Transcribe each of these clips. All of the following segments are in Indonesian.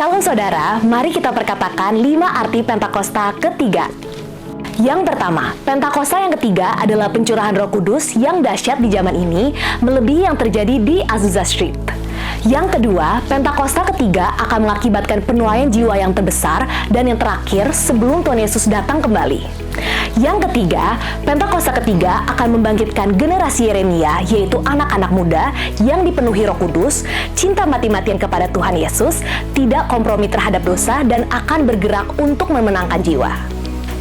Shalom saudara, mari kita perkatakan 5 arti Pentakosta ketiga. Yang pertama, Pentakosta yang ketiga adalah pencurahan Roh Kudus yang dahsyat di zaman ini, melebihi yang terjadi di Azusa Street. Yang kedua, Pentakosta ketiga akan mengakibatkan penuaian jiwa yang terbesar dan yang terakhir sebelum Tuhan Yesus datang kembali. Yang ketiga, Pentakosta ketiga akan membangkitkan generasi Yeremia, yaitu anak-anak muda yang dipenuhi Roh Kudus, cinta mati-matian kepada Tuhan Yesus, tidak kompromi terhadap dosa, dan akan bergerak untuk memenangkan jiwa.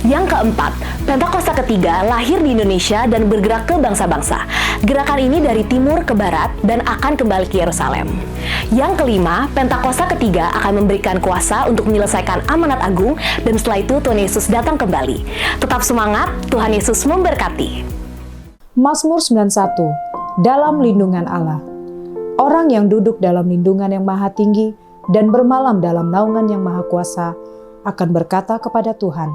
Yang keempat, Pentakosta ketiga lahir di Indonesia dan bergerak ke bangsa-bangsa. Gerakan ini dari timur ke barat dan akan kembali ke Yerusalem. Yang kelima, Pentakosta ketiga akan memberikan kuasa untuk menyelesaikan amanat agung dan setelah itu Tuhan Yesus datang kembali. Tetap semangat, Tuhan Yesus memberkati. Mazmur 91, dalam lindungan Allah. Orang yang duduk dalam lindungan yang maha tinggi dan bermalam dalam naungan yang maha kuasa akan berkata kepada Tuhan,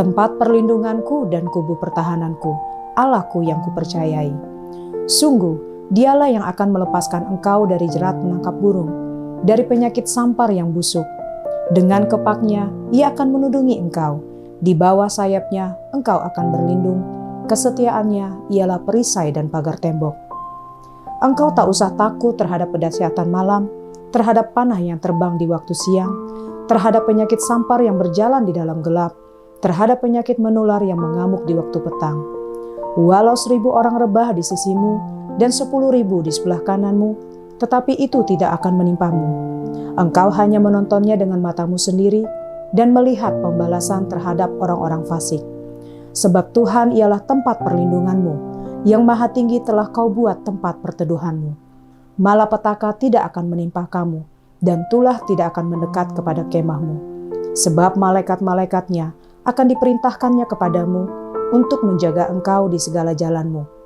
tempat perlindunganku dan kubu pertahananku, Allahku yang kupercayai. Sungguh, Dialah yang akan melepaskan engkau dari jerat menangkap burung, dari penyakit sampar yang busuk. Dengan kepaknya, Ia akan menudungi engkau. Di bawah sayapnya, engkau akan berlindung. Kesetiaannya ialah perisai dan pagar tembok. Engkau tak usah takut terhadap pedahsyatan malam, terhadap panah yang terbang di waktu siang, terhadap penyakit sampar yang berjalan di dalam gelap, terhadap penyakit menular yang mengamuk di waktu petang. Walau 1.000 orang rebah di sisimu dan 10.000 di sebelah kananmu, tetapi itu tidak akan menimpamu. Engkau hanya menontonnya dengan matamu sendiri dan melihat pembalasan terhadap orang-orang fasik. Sebab Tuhan ialah tempat perlindunganmu, yang maha tinggi telah kau buat tempat perteduhanmu. Malapetaka tidak akan menimpa kamu, dan tulah tidak akan mendekat kepada kemahmu. Sebab malaikat-malaikatnya akan diperintahkannya kepadamu untuk menjaga engkau di segala jalanmu.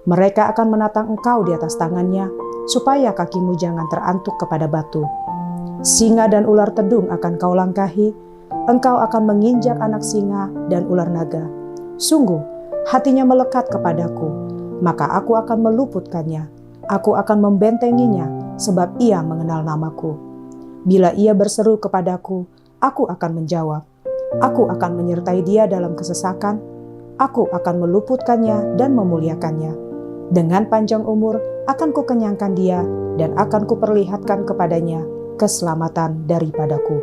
Mereka akan menatang engkau di atas tangannya, supaya kakimu jangan terantuk kepada batu. Singa dan ular tedung akan kau langkahi, engkau akan menginjak anak singa dan ular naga. Sungguh, hatinya melekat kepadaku, maka aku akan meluputkannya. Aku akan membentenginya, sebab ia mengenal namaku. Bila ia berseru kepadaku, aku akan menjawab. Aku akan menyertai dia dalam kesesakan. Aku akan meluputkannya dan memuliakannya. Dengan panjang umur akan kukenyangkan dia dan akan kuperlihatkan kepadanya keselamatan daripadaku.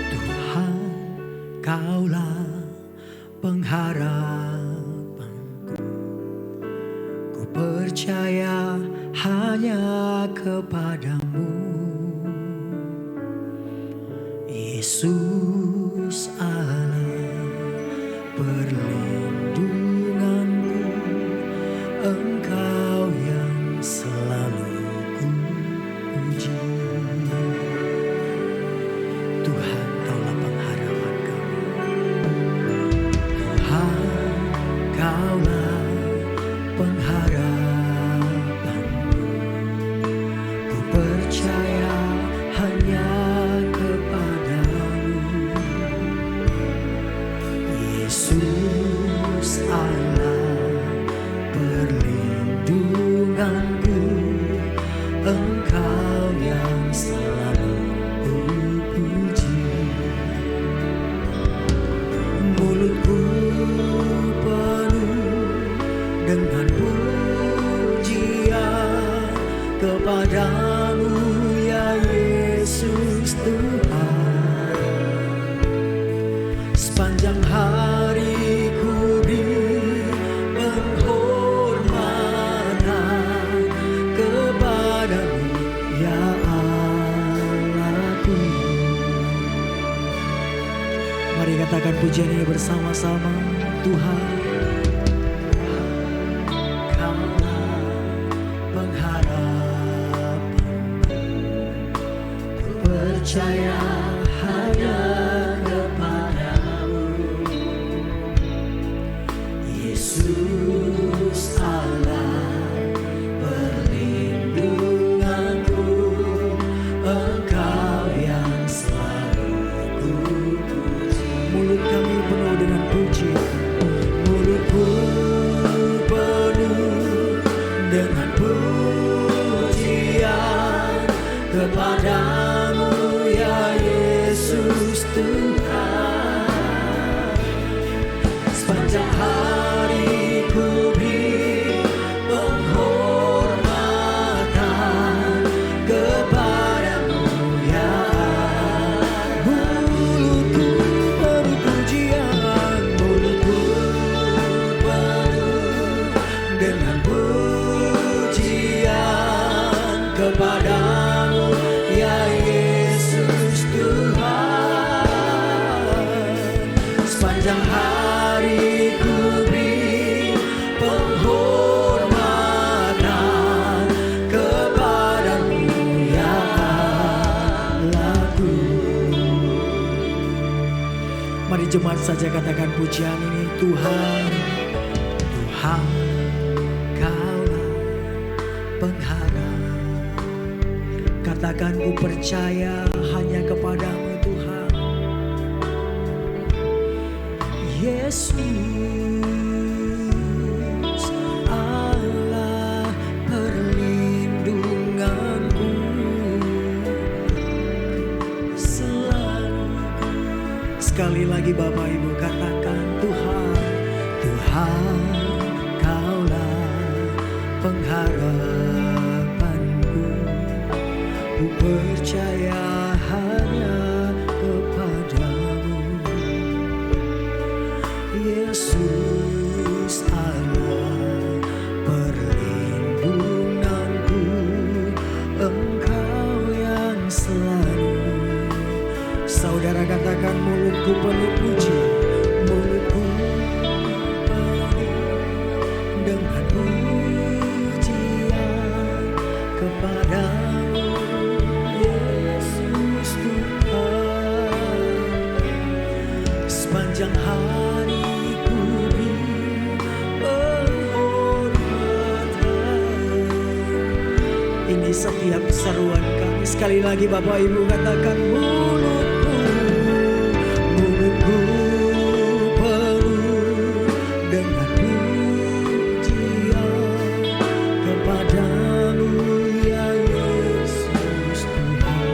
Tuhan, Kaulah pengharapanku. Ku percaya hanya kepadamu, Yesus Allah perlindunganku, Engkau yang selalu ku puji. Tuhan, Kaulah pengharapan kami. Tuhan, Kaulah pengharapanku. Ku percaya hanya kepadamu, Yesus Allah perlindunganku, Engkau yang selalu ku puji. Mulutku penuh dengan pujian kepadamu, ya Yesus Tuhan. Sepanjang hari ku beri penghormatan kepadamu, ya Allahku. Mari katakan pujian ini bersama-sama. Tuhan, percaya hanya kepadamu, Yesus Allah perlindunganku, Engkau Sepanjang hari ku beri penghormatan kepadamu ya Allah. Mulutku penuh pujian, mulutku penuh dengan pujian kepadamu ya Yesus Tuhan. Sepanjang hari ku beri penghormatan kepadamu ya Allahku. Mari jemaat saja katakan pujian ini. Tuhan, Tuhan, Kaulah pengharap. Katakan ku percaya hanya kepadamu Tuhan. Yesus, Allah perlindunganku selalu. Sekali lagi Bapak Ibu katakan Tuhan, Tuhan, Kaulah pengharapanku. Ku percaya hanya kepadamu. Yesus Allah perlindunganku, Engkau yang selalu. Saudara katakan mulutku penuh puji, mulutku penuh dengan pujian kepadamu Yesus Tuhan. Sepanjang hari ku beri penghormatan. Ini setiap seruan kami. Sekali lagi Bapak Ibu katakan mulutku penuh dengan pujian kepadamu ya Yesus Tuhan.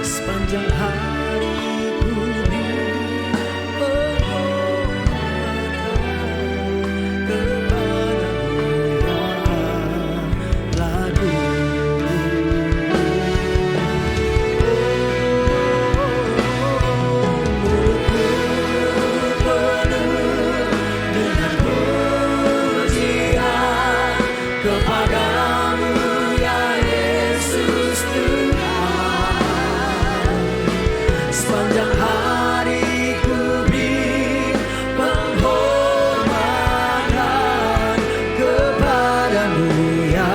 Sepanjang hari ku beri penghormatan kepadamu ya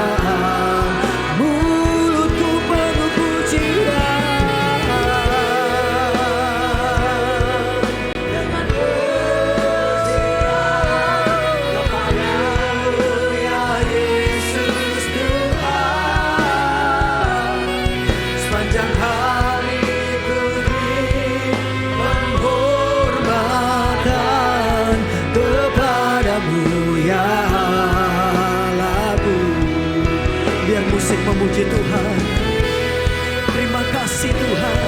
Allahku. Memuji Tuhan. Terima kasih Tuhan.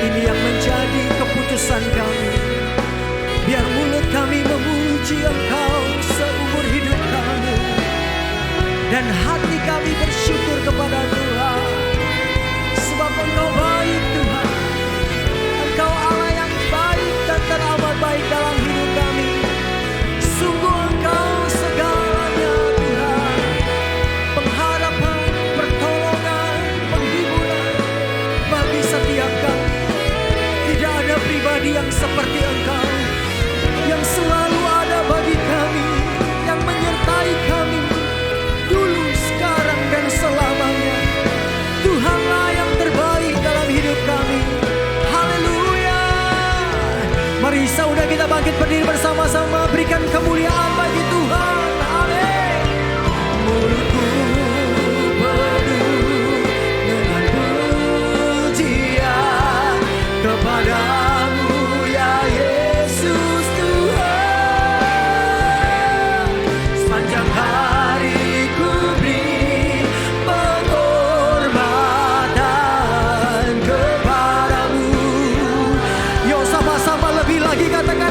Ini yang menjadi keputusan kami. Biar mulut kami memuji Engkau seumur hidup kami, dan hati kami bersyukur kepada Tuhan. Sebab Engkau baik Tuhan. Engkau Allah yang baik dan teramat baik dalam hidup kami. Sungguh Engkau segalanya Tuhan. Pengharapan, pertolongan, penghiburan bagi setiap kami. Tidak ada pribadi yang seperti Engkau, yang selalu ada bagi kami, yang menyertai kami dulu, sekarang, dan selamanya. Tuhanlah yang terbaik dalam hidup kami. Haleluya. Mari saudara kita bangkit berdiri bersama-sama, berikan kemuliaan bagi Tuhan. Amin. Mulutku penuh dengan pujian kepadamu ya Yesus Tuhan. Sepanjang hari ku beri penghormatan kepadamu. Yo sama-sama lebih lagi katakan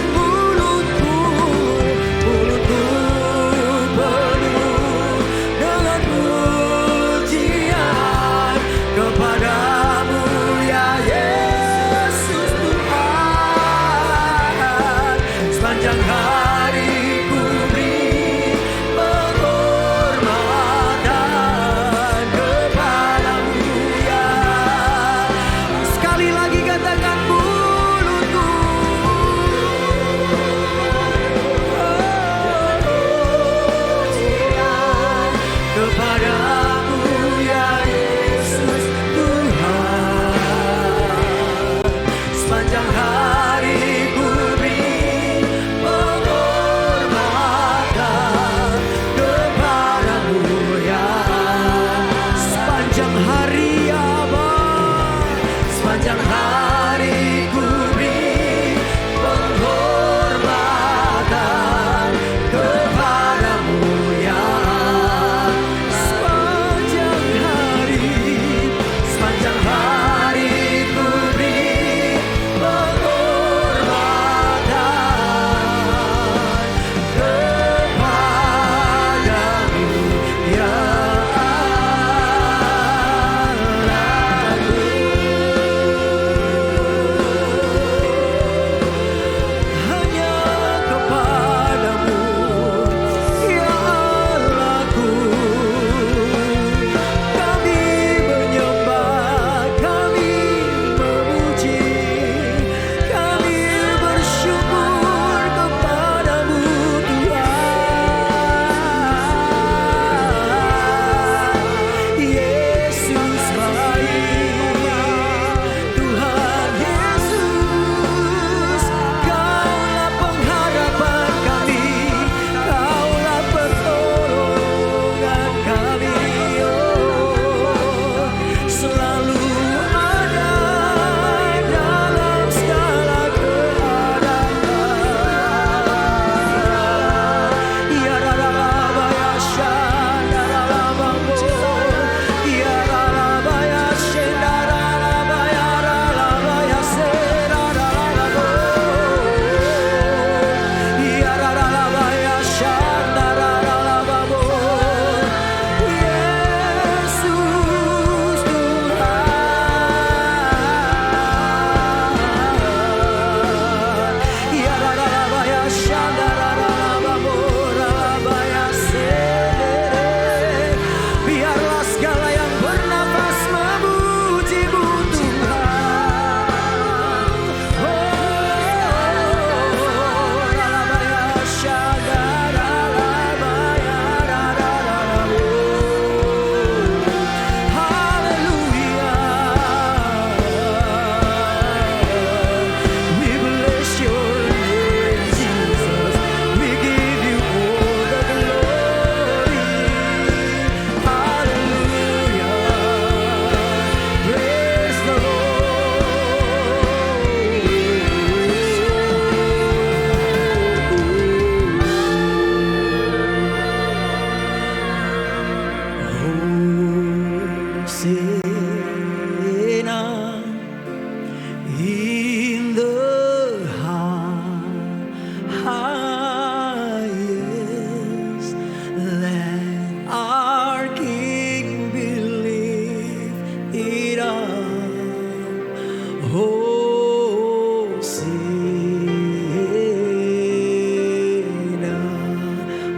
Hosana.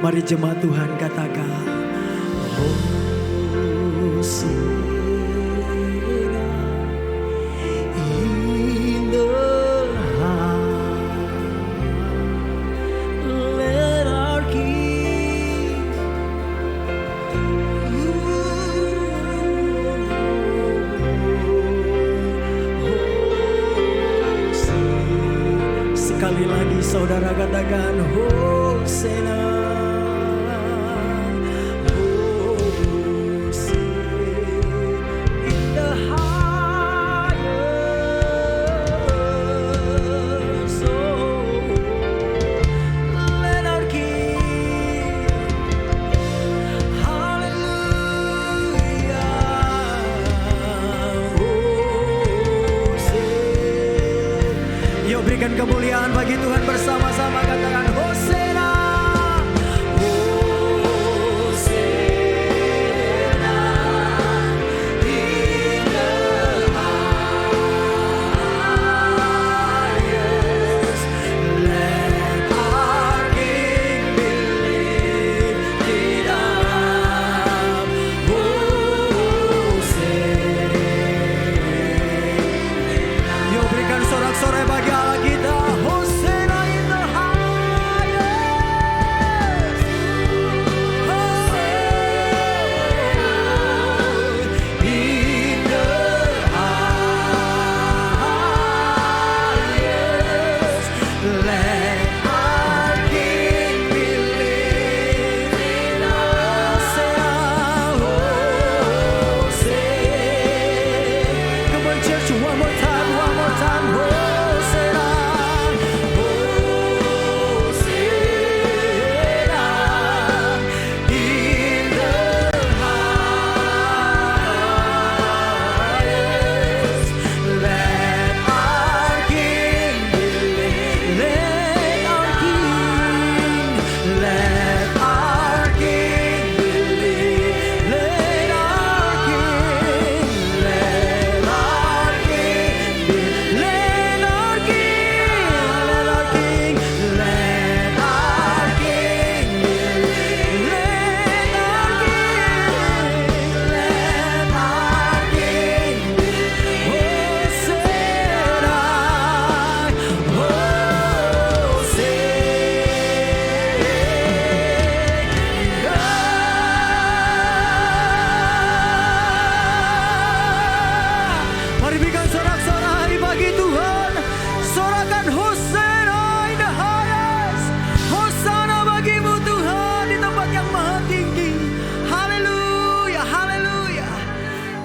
Mari jemaat Tuhan katakan Hosana. In the high, let our King sekali lagi saudara katakan Hosana. Berikan kemuliaan bagi Tuhan bersama-sama, katakan Hosana. Hosana in the highest. Let our King be lifted up. Hosana. Yuk berikan sorak-sorai bagi Allah kita. Hosana in the highest. In the highest. Let our King be lifted up. Hosana. Come on church, one more time, one more time. Hosana. Hosana in the highest. Let our King be lifted. Let our King, let our King be lifted. Let our King, let our King be lifted. Let our King, let our King, let our King be lifted. Let our King, let our King be Hosana. Mari berikan sorak-sorai bagi Tuhan. Sorakan Hosana in the highest. Hosana bagimu Tuhan di tempat yang maha tinggi. Haleluya, haleluya,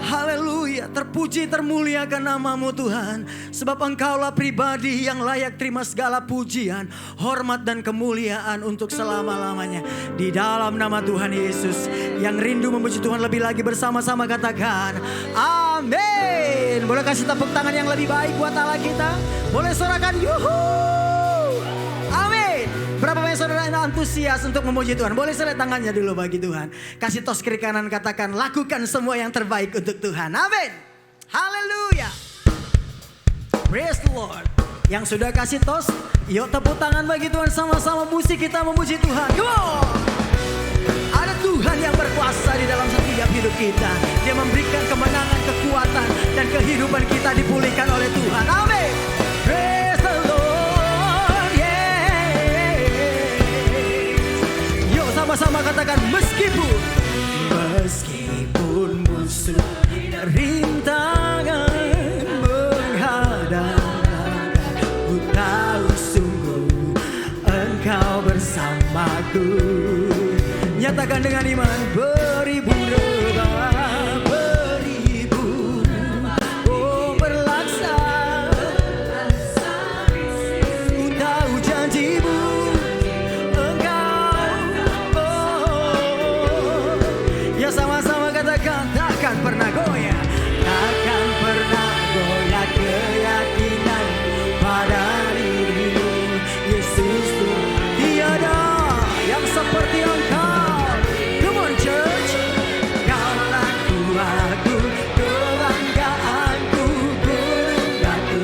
haleluya. Terpuji, termuliakan namamu Tuhan. Sebab Engkaulah pribadi yang layak terima segala pujian, hormat dan kemuliaan untuk selama-lamanya. Di dalam nama Tuhan Yesus, yang rindu memuji Tuhan lebih lagi bersama-sama katakan amin. Boleh kasih tepuk tangan yang lebih baik buat Allah kita? Boleh sorakan yuhu. Amin. Berapa banyak saudara yang antusias untuk memuji Tuhan? Boleh selesai tangannya dulu bagi Tuhan. Kasih tos kiri kanan, katakan lakukan semua yang terbaik untuk Tuhan. Amin. Haleluya. Praise the Lord. Yang sudah kasih tos, yuk tepuk tangan bagi Tuhan, sama-sama musik kita memuji Tuhan. Come on. Ada Tuhan yang berkuasa di dalam setiap hidup kita. Dia memberikan kemenangan, kekuatan, dan kehidupan kita dipulihkan oleh Tuhan. Amin. Praise the Lord. Yeah. Yuk sama-sama katakan meskipun musuh rintangan menghadang, ku tahu sungguh Engkau bersamaku. Nyatakan dengan iman, beribu rebah, beribu, oh berlaksana. Ku tahu janjimu, Engkau, oh. Ya sama-sama katakan, takkan pernah goyah, takkan pernah goyah keyakinan pada dirimu. Yesus Tuhan, tiada yang seperti Engkau. Come on church. Kaulah kuatku, kebanggaanku, gunung batu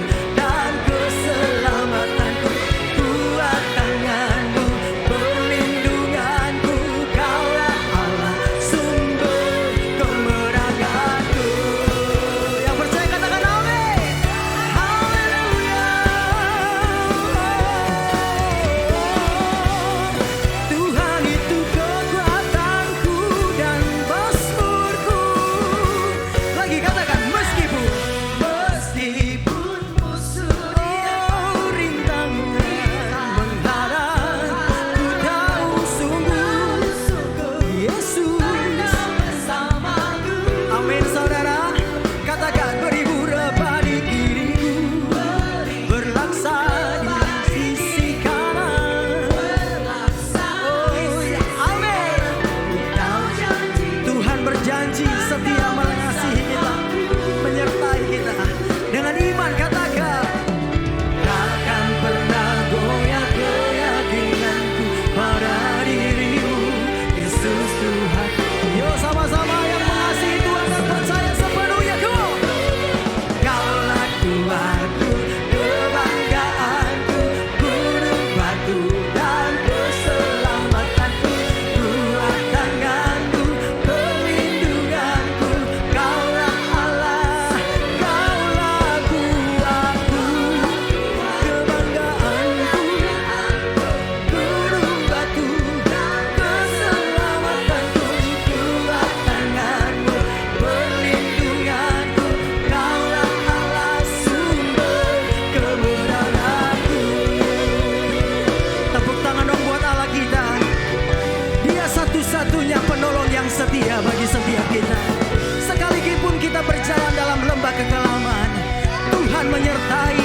menyertai,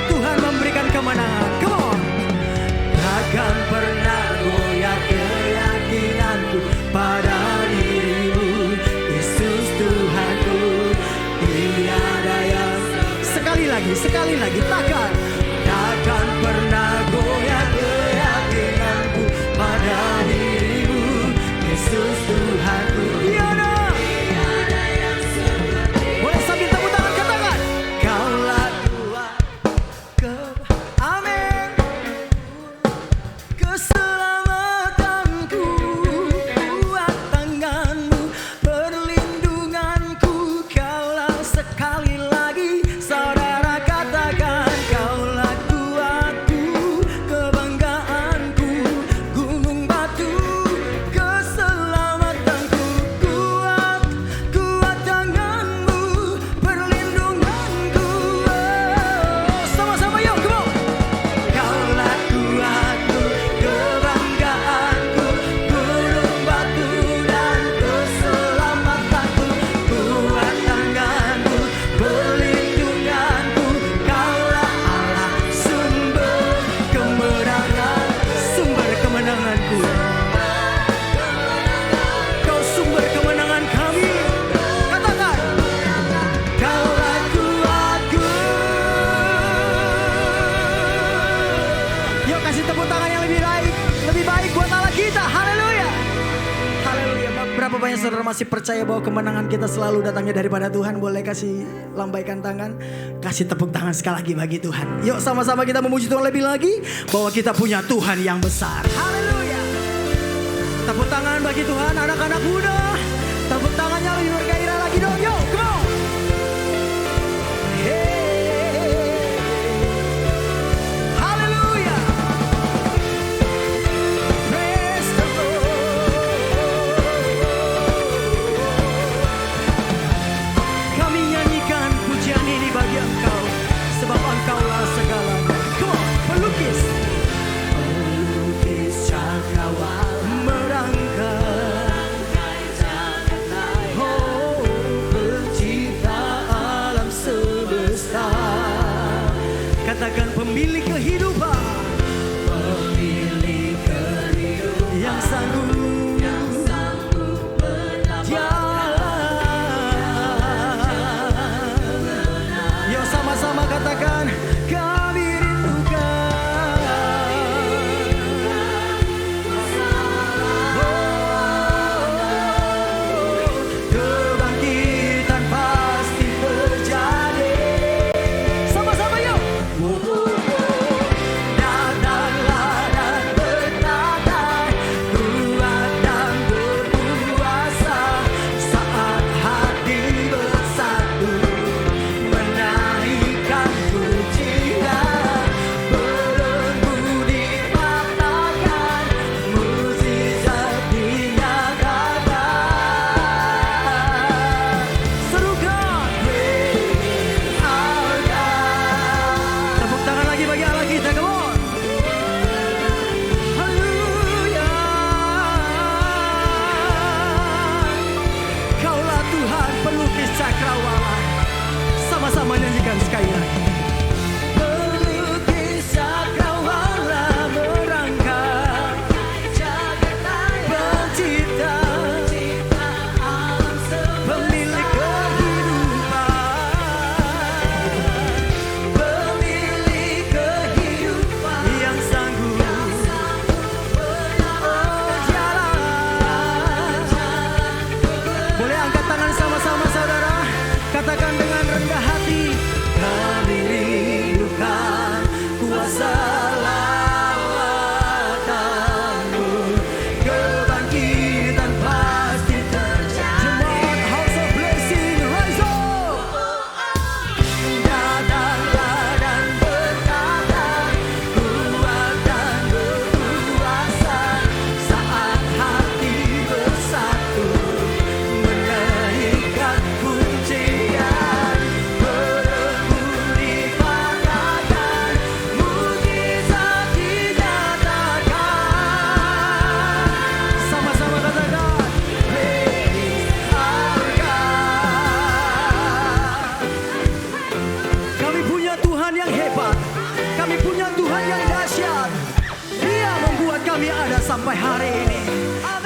Tuhan memberikan kemenangan. Come on. Takkan pernah goyah keyakinanku pada dirimu, Yesus Tuhanku. Tiada yang sekali lagi, takkan pernah goyah keyakinanku pada dirimu, Yesus Tuhanku. Tiada yang seperti. Boleh sambil tepuk tangan, katakan, Kaulah Tuhan, amin. Keselamatanku, kuat tanganmu, perlindunganku, Kaulah sekali lagi, saudara katakan, Kaulah kuatku, kebanggaanku, gunung batu, keselamatanku, kuat tanganmu, perlindunganku. Sama-sama yuk, come on. Kaulah kuatku, kebanggaanku, gunung batu dan keselamatanku, kuat tanganku, perlindunganku, Kaulah Allah, sumber kemenanganku. Kau sumber kemenangan kami. Katakan, Kaulah kuatku. Yuk kasih tepuk tangan yang lebih baik buat Allah kita. Haleluya. Haleluya. Berapa banyak saudara masih percaya bahwa kemenangan kita selalu datangnya daripada Tuhan? Boleh kasih lambaikan tangan, kasih tepuk tangan sekali lagi bagi Tuhan. Yuk sama-sama kita memuji Tuhan lebih lagi bahwa kita punya Tuhan yang besar. Haleluya. Tepuk tangan bagi Tuhan, anak-anak muda. Tepuk tangannya lebih bergairah lagi dong. Yuk, come on. Hey. Haleluya. Praise the Lord. Kami nyanyikan pujian ini bagi Engkau, sebab Engkaulah segalanya. Come on, pelukis cakrawala merangkai oh, pencipta alam semesta. Katakan pemilik kehidupan, yang sanggup jalan. Yuk sama-sama katakan, kami rindukan. Kebangkitan pasti terjadi. Sama-sama yuk. Datanglah dan bertata, kuat dan berkuasa, saat hati bersatu, menaikkan pujian. yang hebat. Kami punya Tuhan yang dahsyat. Dia membuat kami ada sampai hari ini.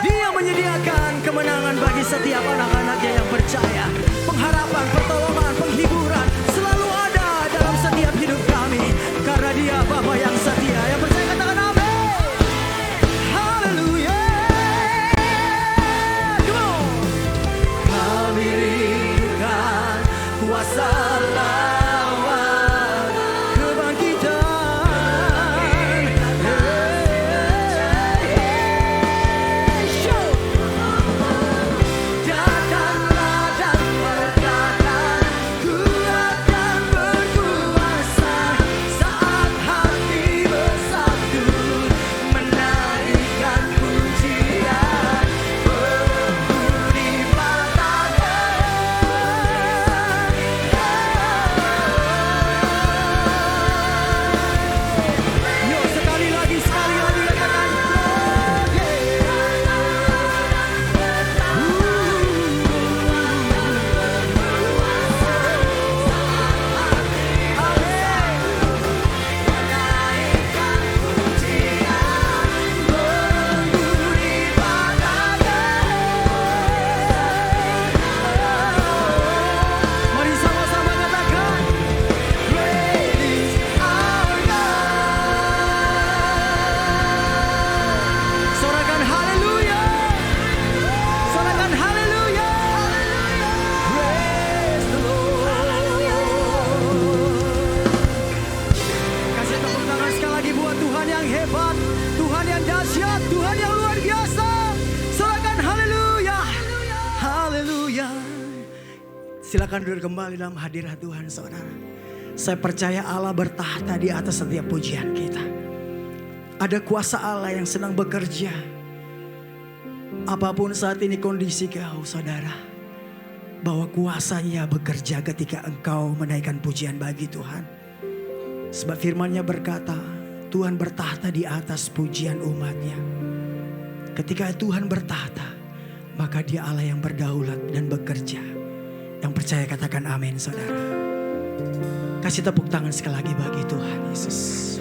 Dia menyediakan kemenangan bagi setiap anak-anaknya yang percaya. Pengharapan, pertolongan, penghiburan selalu ada dalam setiap hidup kami. Karena Dia Bapa yang setia. Yang percaya katakan amin. Haleluya. Come on. Kami rindukan kuasa lawan kebangkitan. Datanglah dan berkata, ku akan berkuasa. Saat hati bersatu menarikan pujian, berbudi Yo, sekali lagi katakan mari sama-sama katakan, great is our God. Sorakan haleluya. Sorakan haleluya. Praise the Lord. Kasih tepuk tangan sekali lagi buat Tuhan yang hebat, Tuhan yang dahsyat, Tuhan yang luar biasa. Sorakan haleluya. Haleluya. Silakan duduk kembali dalam hadirat Tuhan, saudara. Saya percaya Allah bertahta di atas setiap pujian kita. Ada kuasa Allah yang sedang bekerja. Apapun saat ini kondisi kau, saudara, bahwa kuasanya bekerja ketika engkau menaikkan pujian bagi Tuhan. Sebab firman-Nya berkata, Tuhan bertahta di atas pujian umat-Nya. Ketika Tuhan bertahta, maka Dia Allah yang berdaulat dan bekerja. Yang percaya katakan amin, saudara. Kasih tepuk tangan sekali lagi bagi Tuhan Yesus.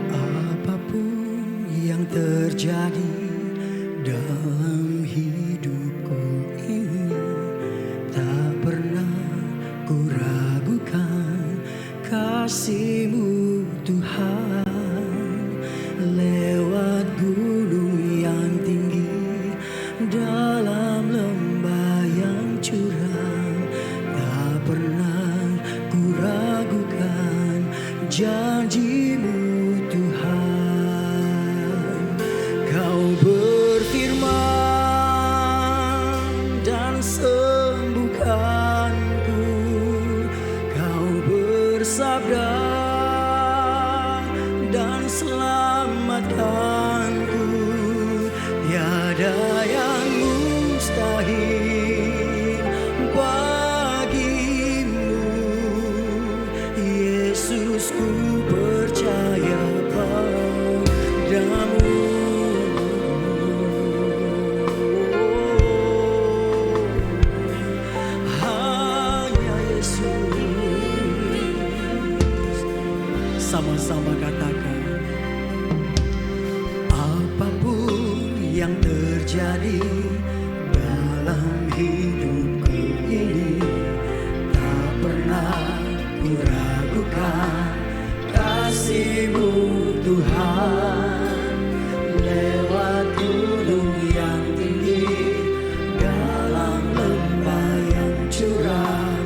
Apapun yang terjadi dalam hidupku ini, tak pernah ku ragukan kasih-Mu Tuhan. Lewat gunung yang tinggi, dalam lembah yang curam, tak pernah ku ragukan janji-Mu Tuhan. Kau berfirman dan sembuhkanku. Kau bersabda dan selamatkanku. Tiada yang mustahil bagimu, Yesus, ku percaya padamu. Hanya Yesus. Sama-sama katakan, apapun yang terjadi dalam hidupku ini, tak pernah ku ragukan kasih-Mu Tuhan. Lewat gunung yang tinggi, dalam lembah yang curam,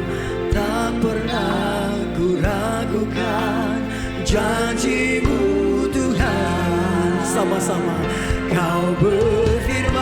tak pernah ku ragukan janji-Mu Tuhan. Sama-sama, Kau berfirman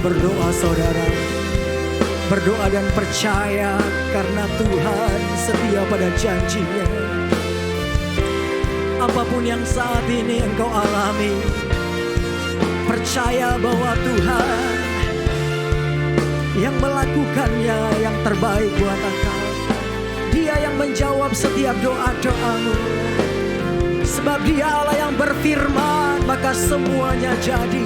berdoa saudara. Berdoa dan percaya karena Tuhan setia pada janjinya. Apapun yang saat ini engkau alami, percaya bahwa Tuhan yang melakukannya yang terbaik buat engkau. Dia yang menjawab setiap doa-doamu. Sebab Dia Allah yang berfirman, maka semuanya jadi.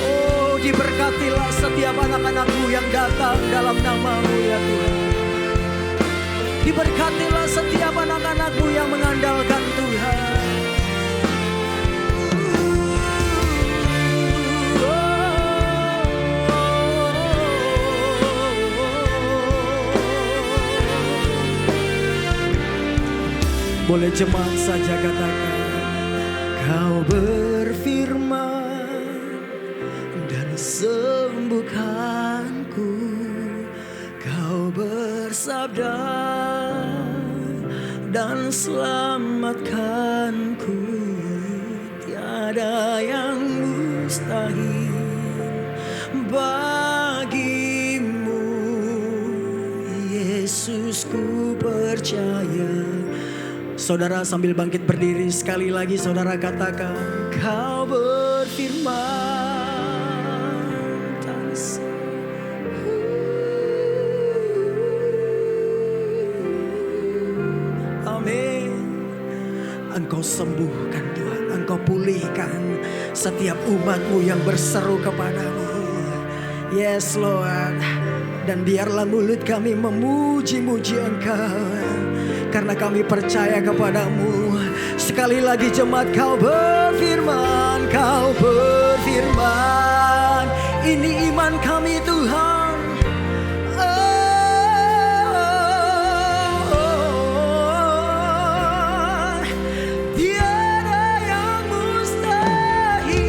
Oh, diberkatilah setiap anak-anak-Mu yang datang dalam nama-Mu ya Tuhan. Diberkatilah setiap anak-anak-Mu yang mengandalkan Tuhan. Boleh jemaat saja katakan, Kau berfirman dan sembuhkanku. Kau bersabda dan selamatkanku. Tiada yang mustahil bagimu, Yesus, ku percaya. Saudara sambil bangkit berdiri sekali lagi, saudara katakan, Kau berfirman dan amin. Engkau sembuhkan Tuhan, Engkau pulihkan setiap umat-Mu yang berseru kepadamu. Yes Lord. Dan biarlah mulut kami memuji-muji Engkau, karena kami percaya kepadamu. Sekali lagi jemaat, Kau berfirman, Kau berfirman. Ini iman kami Tuhan. Tiada yang mustahil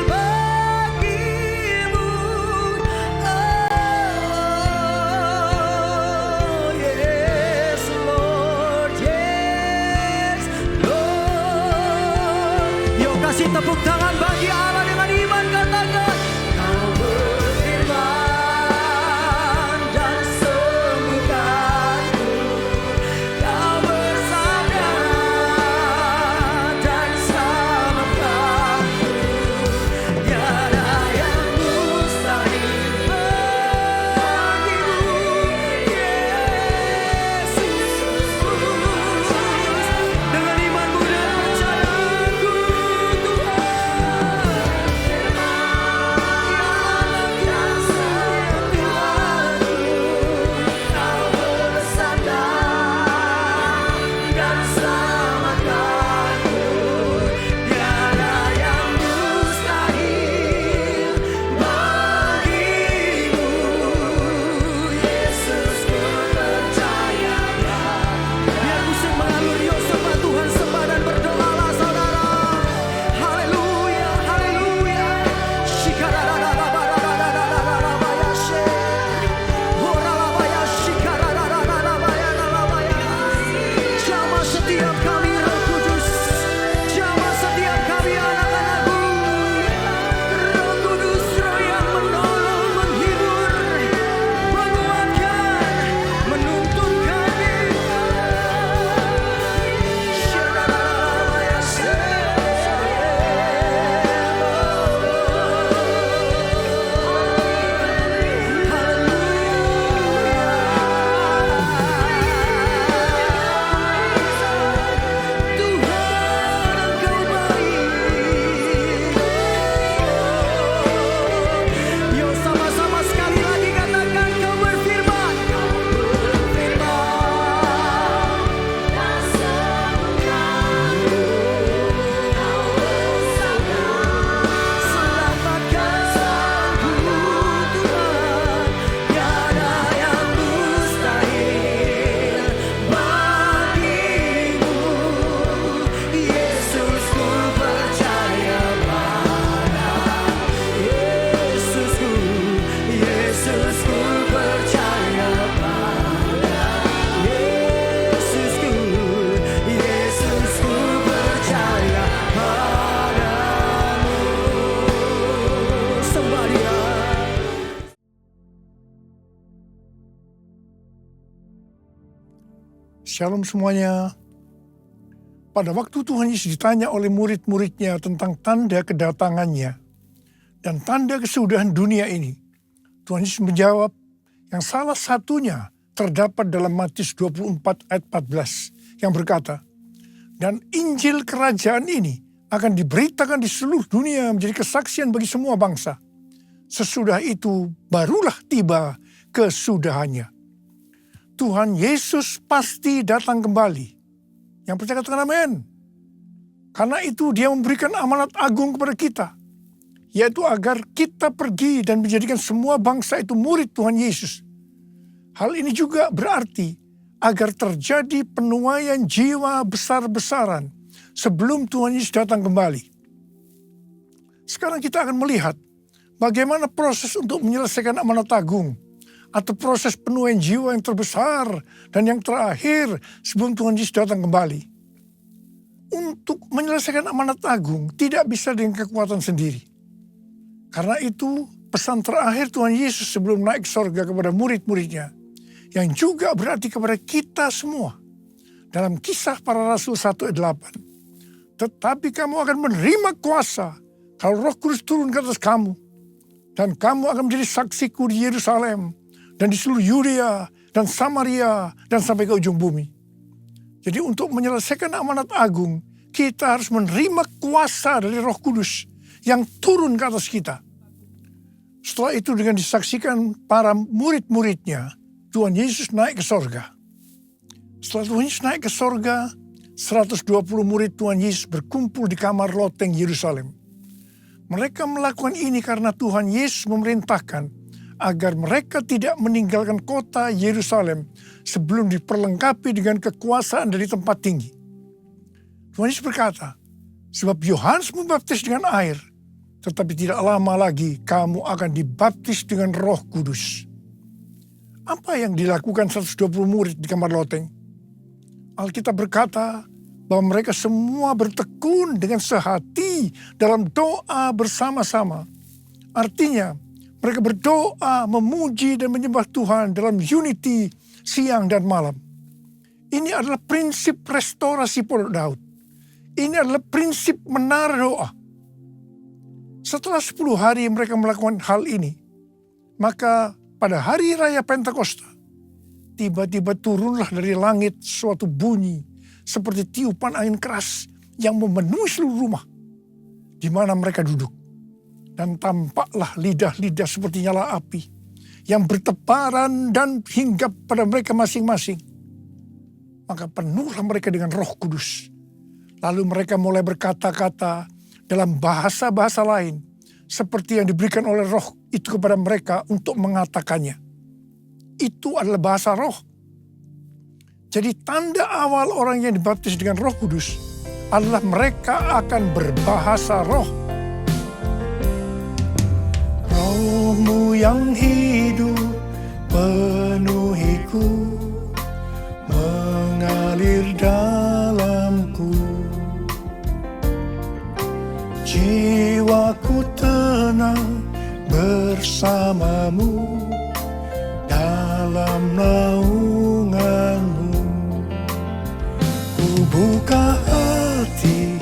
bagimu. Yes Lord, yes Lord. Yuk kasih tepuk tangan bagi Allah dengan iman, katakan, Kau berfirman. Shalom semuanya. Pada waktu Tuhan Yesus ditanya oleh murid-muridnya tentang tanda kedatangannya dan tanda kesudahan dunia ini, Tuhan Yesus menjawab yang salah satunya terdapat dalam Matius 24 ayat 14 yang berkata, dan Injil kerajaan ini akan diberitakan di seluruh dunia menjadi kesaksian bagi semua bangsa. Sesudah itu barulah tiba kesudahannya. Tuhan Yesus pasti datang kembali. Yang percaya katakan amin. Karena itu dia memberikan amanat agung kepada kita, yaitu agar kita pergi dan menjadikan semua bangsa itu murid Tuhan Yesus. Hal ini juga berarti agar terjadi penuaian jiwa besar-besaran sebelum Tuhan Yesus datang kembali. Sekarang kita akan melihat bagaimana proses untuk menyelesaikan amanat agung atau proses penuaian jiwa yang terbesar dan yang terakhir sebelum Tuhan Yesus datang kembali. Untuk menyelesaikan amanat agung tidak bisa dengan kekuatan sendiri. Karena itu pesan terakhir Tuhan Yesus sebelum naik surga kepada murid-muridnya, yang juga berarti kepada kita semua. Dalam Kisah Para Rasul 1 ayat 8. Tetapi kamu akan menerima kuasa kalau Roh Kudus turun ke atas kamu. Dan kamu akan menjadi saksiku di Yerusalem dan di seluruh Yudea dan Samaria dan sampai ke ujung bumi. Jadi untuk menyelesaikan amanat agung, kita harus menerima kuasa dari Roh Kudus yang turun ke atas kita. Setelah itu dengan disaksikan para murid-muridnya, Tuhan Yesus naik ke sorga. Setelah Tuhan Yesus naik ke sorga, 120 murid Tuhan Yesus berkumpul di kamar loteng Yerusalem. Mereka melakukan ini karena Tuhan Yesus memerintahkan agar mereka tidak meninggalkan kota Yerusalem sebelum diperlengkapi dengan kekuasaan dari tempat tinggi. Tuhan Yesus berkata, sebab Yohanes membaptis dengan air, tetapi tidak lama lagi kamu akan dibaptis dengan Roh Kudus. Apa yang dilakukan 120 murid di kamar loteng? Alkitab berkata bahwa mereka semua bertekun dengan sehati dalam doa bersama-sama. Artinya, mereka berdoa, memuji dan menyembah Tuhan dalam unity siang dan malam. Ini adalah prinsip restorasi Pondok Daud. Ini adalah prinsip menara doa. Setelah 10 hari mereka melakukan hal ini, maka pada hari raya Pentakosta, tiba-tiba turunlah dari langit suatu bunyi seperti tiupan angin keras yang memenuhi seluruh rumah di mana mereka duduk. Dan tampaklah lidah-lidah seperti nyala api yang bertebaran dan hinggap pada mereka masing-masing. Maka penuhlah mereka dengan Roh Kudus. Lalu mereka mulai berkata-kata dalam bahasa-bahasa lain seperti yang diberikan oleh Roh itu kepada mereka untuk mengatakannya. Itu adalah bahasa roh. Jadi tanda awal orang yang dibaptis dengan Roh Kudus adalah mereka akan berbahasa roh. Rohmu yang hidup penuhiku, mengalir dalamku. Jiwaku tenang bersamamu dalam naunganmu. Ku buka hati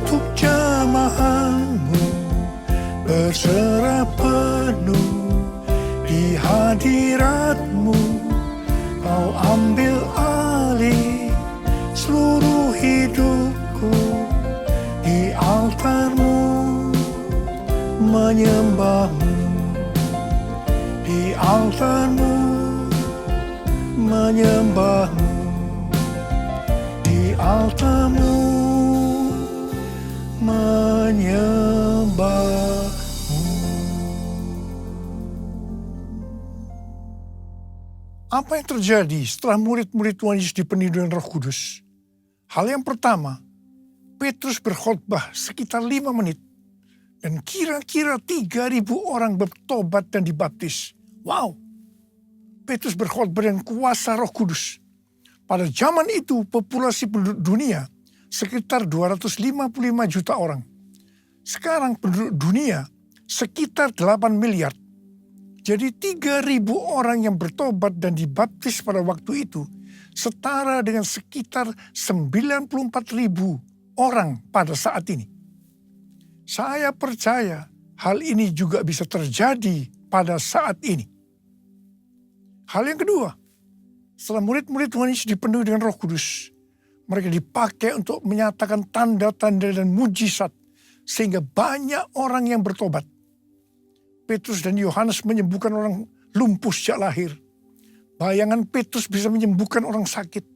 untuk jamahanmu, berserah penuh di hadiratmu. Kau ambil alih seluruh hidupku, di altarmu menyembahmu, di altarmu menyembahmu, di altarmu menyembahmu. Apa yang terjadi setelah murid-murid Tuhan Yesus dipenuhi dengan Roh Kudus? Hal yang pertama, Petrus berkhotbah sekitar 5 menit. Dan kira-kira 3.000 orang bertobat dan dibaptis. Wow! Petrus berkhotbah dengan kuasa Roh Kudus. Pada zaman itu populasi penduduk dunia sekitar 255 juta orang. Sekarang penduduk dunia sekitar 8 miliar. Jadi 3.000 orang yang bertobat dan dibaptis pada waktu itu setara dengan sekitar 94.000 orang pada saat ini. Saya percaya hal ini juga bisa terjadi pada saat ini. Hal yang kedua, setelah murid-murid Tuhan Yesus dipenuhi dengan Roh Kudus, mereka dipakai untuk menyatakan tanda-tanda dan mujizat sehingga banyak orang yang bertobat. Petrus dan Yohanes menyembuhkan orang lumpuh sejak lahir. Bayangan Petrus bisa menyembuhkan orang sakit.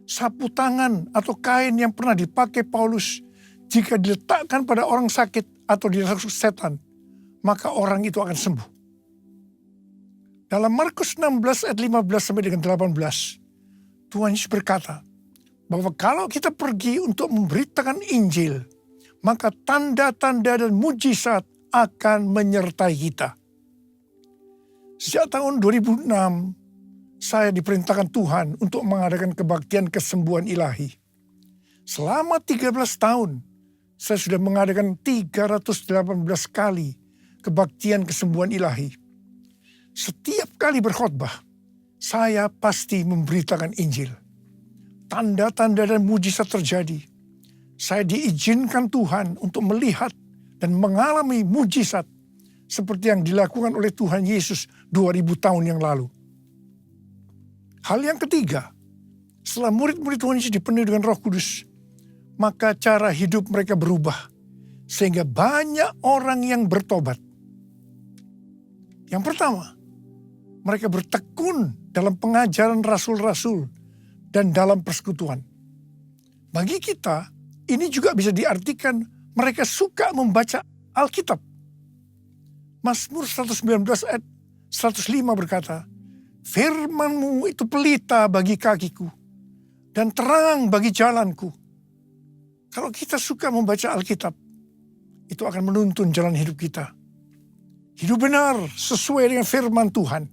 Sapu tangan atau kain yang pernah dipakai Paulus, jika diletakkan pada orang sakit atau dirasuk setan, maka orang itu akan sembuh. Dalam Markus 16 ayat 15 sampai dengan 18, Tuhan Yesus berkata bahwa kalau kita pergi untuk memberitakan Injil, maka tanda-tanda dan mujizat akan menyertai kita. Sejak tahun 2006, saya diperintahkan Tuhan untuk mengadakan kebaktian kesembuhan ilahi. Selama 13 tahun, saya sudah mengadakan 318 kali kebaktian kesembuhan ilahi. Setiap kali berkhotbah, saya pasti memberitakan Injil. Tanda-tanda dan mujizat terjadi. Saya diizinkan Tuhan untuk melihat dan mengalami mujizat seperti yang dilakukan oleh Tuhan Yesus 2000 tahun yang lalu. Hal yang ketiga, setelah murid-murid Tuhan Yesus dipenuhi dengan Roh Kudus, maka cara hidup mereka berubah sehingga banyak orang yang bertobat. Yang pertama, mereka bertekun dalam pengajaran rasul-rasul dan dalam persekutuan. Bagi kita, ini juga bisa diartikan mereka suka membaca Alkitab. Mazmur 119 ayat 105 berkata, "Firman-Mu itu pelita bagi kakiku dan terang bagi jalanku." Kalau kita suka membaca Alkitab, itu akan menuntun jalan hidup kita. Hidup benar sesuai dengan firman Tuhan.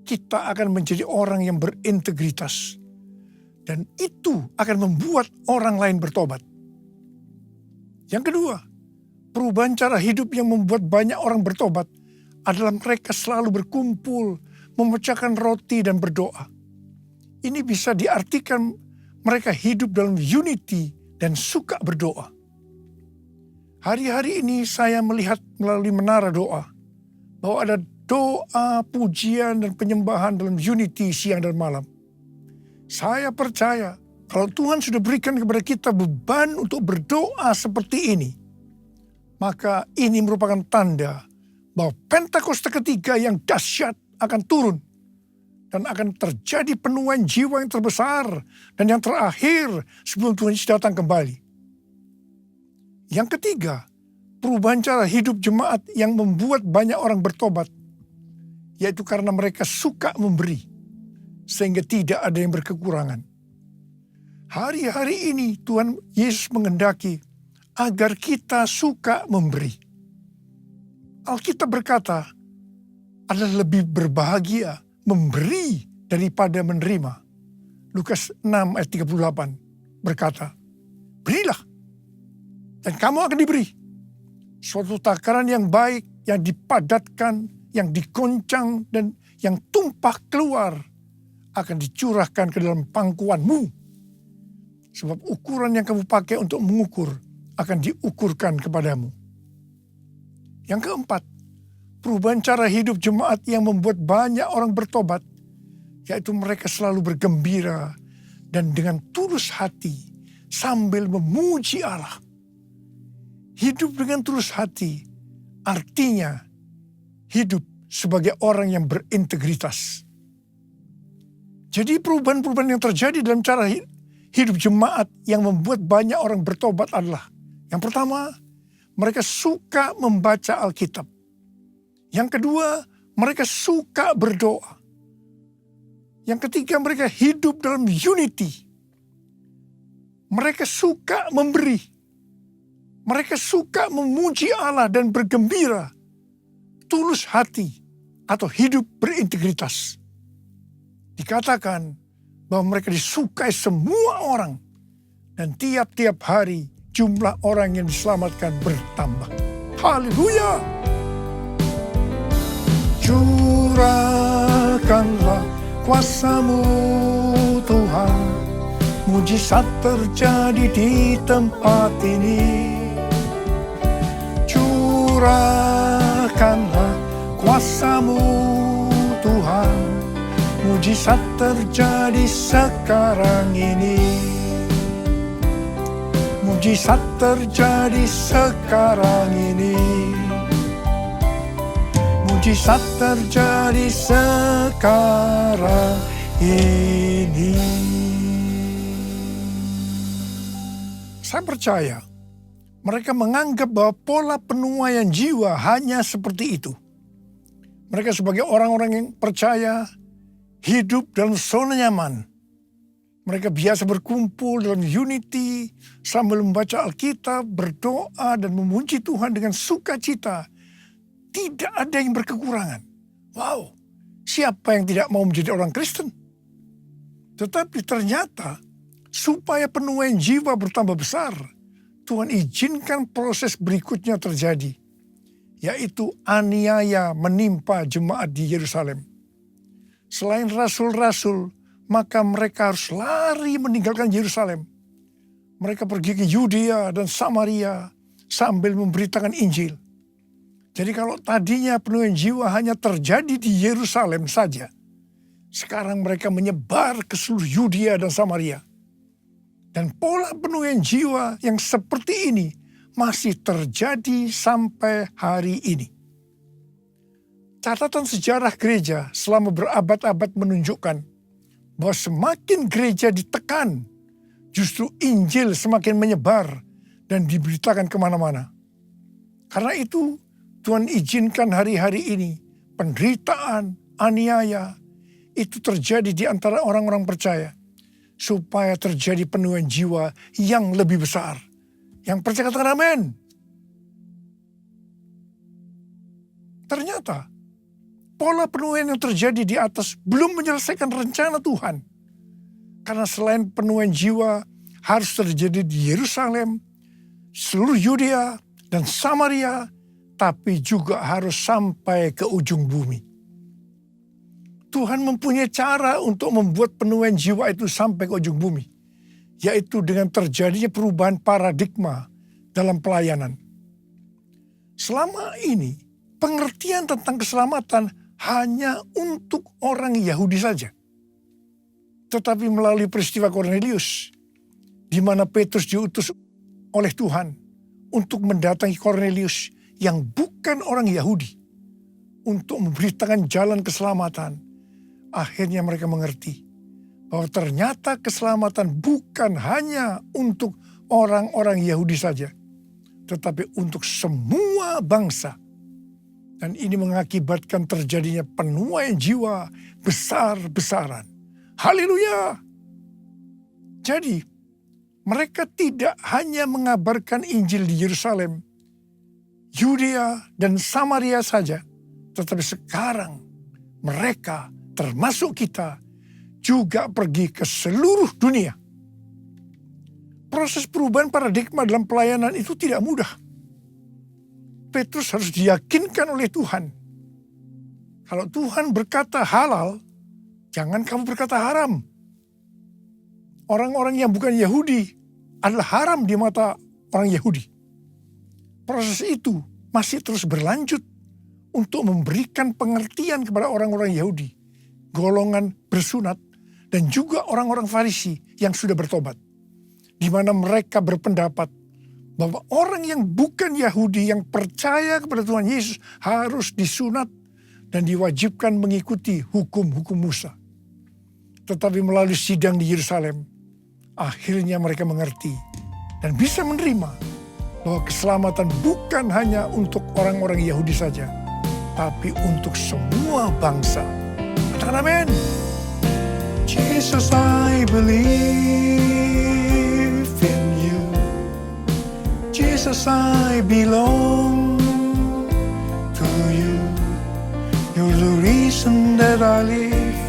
Kita akan menjadi orang yang berintegritas. Dan itu akan membuat orang lain bertobat. Yang kedua, perubahan cara hidup yang membuat banyak orang bertobat adalah mereka selalu berkumpul, memecahkan roti dan berdoa. Ini bisa diartikan mereka hidup dalam unity dan suka berdoa. Hari-hari ini saya melihat melalui menara doa bahwa ada doa, pujian, dan penyembahan dalam unity siang dan malam. Saya percaya kalau Tuhan sudah berikan kepada kita beban untuk berdoa seperti ini, maka ini merupakan tanda bahwa Pentakosta ketiga yang dahsyat akan turun dan akan terjadi penuaian jiwa yang terbesar dan yang terakhir sebelum Tuhan Yesus datang kembali. Yang ketiga, perubahan cara hidup jemaat yang membuat banyak orang bertobat, yaitu karena mereka suka memberi, sehingga tidak ada yang berkekurangan. Hari-hari ini Tuhan Yesus menghendaki agar kita suka memberi. Alkitab berkata, adalah lebih berbahagia memberi daripada menerima. Lukas 6 ayat 38 berkata, "Berilah, dan kamu akan diberi. Suatu takaran yang baik, yang dipadatkan, yang digoncang, dan yang tumpah keluar akan dicurahkan ke dalam pangkuanmu. Sebab ukuran yang kamu pakai untuk mengukur akan diukurkan kepadamu." Yang keempat, perubahan cara hidup jemaat yang membuat banyak orang bertobat, yaitu mereka selalu bergembira dan dengan tulus hati sambil memuji Allah. Hidup dengan tulus hati artinya hidup sebagai orang yang berintegritas. Jadi perubahan-perubahan yang terjadi dalam cara hidup jemaat yang membuat banyak orang bertobat adalah, yang pertama, mereka suka membaca Alkitab. Yang kedua, mereka suka berdoa. Yang ketiga, mereka hidup dalam unity. Mereka suka memberi. Mereka suka memuji Allah dan bergembira. Tulus hati atau hidup berintegritas. Dikatakan bahwa mereka disukai semua orang. Dan tiap-tiap hari jumlah orang yang diselamatkan bertambah. Haleluya! Curahkanlah kuasa-Mu mujizat terjadi di tempat ini. Curahkanlah kuasa-Mu Tuhan, mujizat terjadi sekarang ini. Mujizat terjadi sekarang ini. Mujizat terjadi sekarang ini. Saya percaya mereka menganggap bahwa pola penuaian jiwa hanya seperti itu. Mereka sebagai orang-orang yang percaya hidup dalam zona nyaman. Mereka biasa berkumpul dalam unity sambil membaca Alkitab, berdoa dan memuji Tuhan dengan sukacita. Tidak ada yang berkekurangan. Wow, siapa yang tidak mau menjadi orang Kristen? Tetapi ternyata supaya penuaian jiwa bertambah besar, Tuhan izinkan proses berikutnya terjadi, yaitu aniaya menimpa jemaat di Yerusalem. Selain rasul-rasul, maka mereka harus lari meninggalkan Yerusalem. Mereka pergi ke Yudea dan Samaria sambil memberitakan Injil. Jadi kalau tadinya penuaian jiwa hanya terjadi di Yerusalem saja, sekarang mereka menyebar ke seluruh Yudea dan Samaria. Dan pola penuaian jiwa yang seperti ini masih terjadi sampai hari ini. Catatan sejarah gereja selama berabad-abad menunjukkan bahwa semakin gereja ditekan, justru Injil semakin menyebar dan diberitakan kemana-mana. Karena itu Tuhan izinkan hari-hari ini penderitaan, aniaya itu terjadi di antara orang-orang percaya, supaya terjadi penuaian jiwa yang lebih besar. Yang percaya katakan amin. Ternyata pola penuaian yang terjadi di atas belum menyelesaikan rencana Tuhan. Karena selain penuaian jiwa harus terjadi di Yerusalem, seluruh Yudea dan Samaria, tapi juga harus sampai ke ujung bumi. Tuhan mempunyai cara untuk membuat penuaian jiwa itu sampai ke ujung bumi, yaitu dengan terjadinya perubahan paradigma dalam pelayanan. Selama ini, pengertian tentang keselamatan hanya untuk orang Yahudi saja. Tetapi melalui peristiwa Kornelius, di mana Petrus diutus oleh Tuhan untuk mendatangi Kornelius yang bukan orang Yahudi, untuk memberitakan jalan keselamatan, akhirnya mereka mengerti bahwa ternyata keselamatan bukan hanya untuk orang-orang Yahudi saja, tetapi untuk semua bangsa. Dan ini mengakibatkan terjadinya penuaian jiwa besar-besaran. Haleluya! Jadi, mereka tidak hanya mengabarkan Injil di Yerusalem, Yudea dan Samaria saja, tetapi sekarang mereka, termasuk kita, juga pergi ke seluruh dunia. Proses perubahan paradigma dalam pelayanan itu tidak mudah. Petrus harus diyakinkan oleh Tuhan. Kalau Tuhan berkata halal, jangan kamu berkata haram. Orang-orang yang bukan Yahudi adalah haram di mata orang Yahudi. Proses itu masih terus berlanjut untuk memberikan pengertian kepada orang-orang Yahudi, golongan bersunat, dan juga orang-orang Farisi yang sudah bertobat. Di mana mereka berpendapat bahwa orang yang bukan Yahudi yang percaya kepada Tuhan Yesus harus disunat dan diwajibkan mengikuti hukum-hukum Musa. Tetapi melalui sidang di Yerusalem, akhirnya mereka mengerti dan bisa menerima bahwa keselamatan bukan hanya untuk orang-orang Yahudi saja, tapi untuk semua bangsa. Katakan amin. Jesus, I believe in you. Jesus, I belong to you. You're the reason that I live,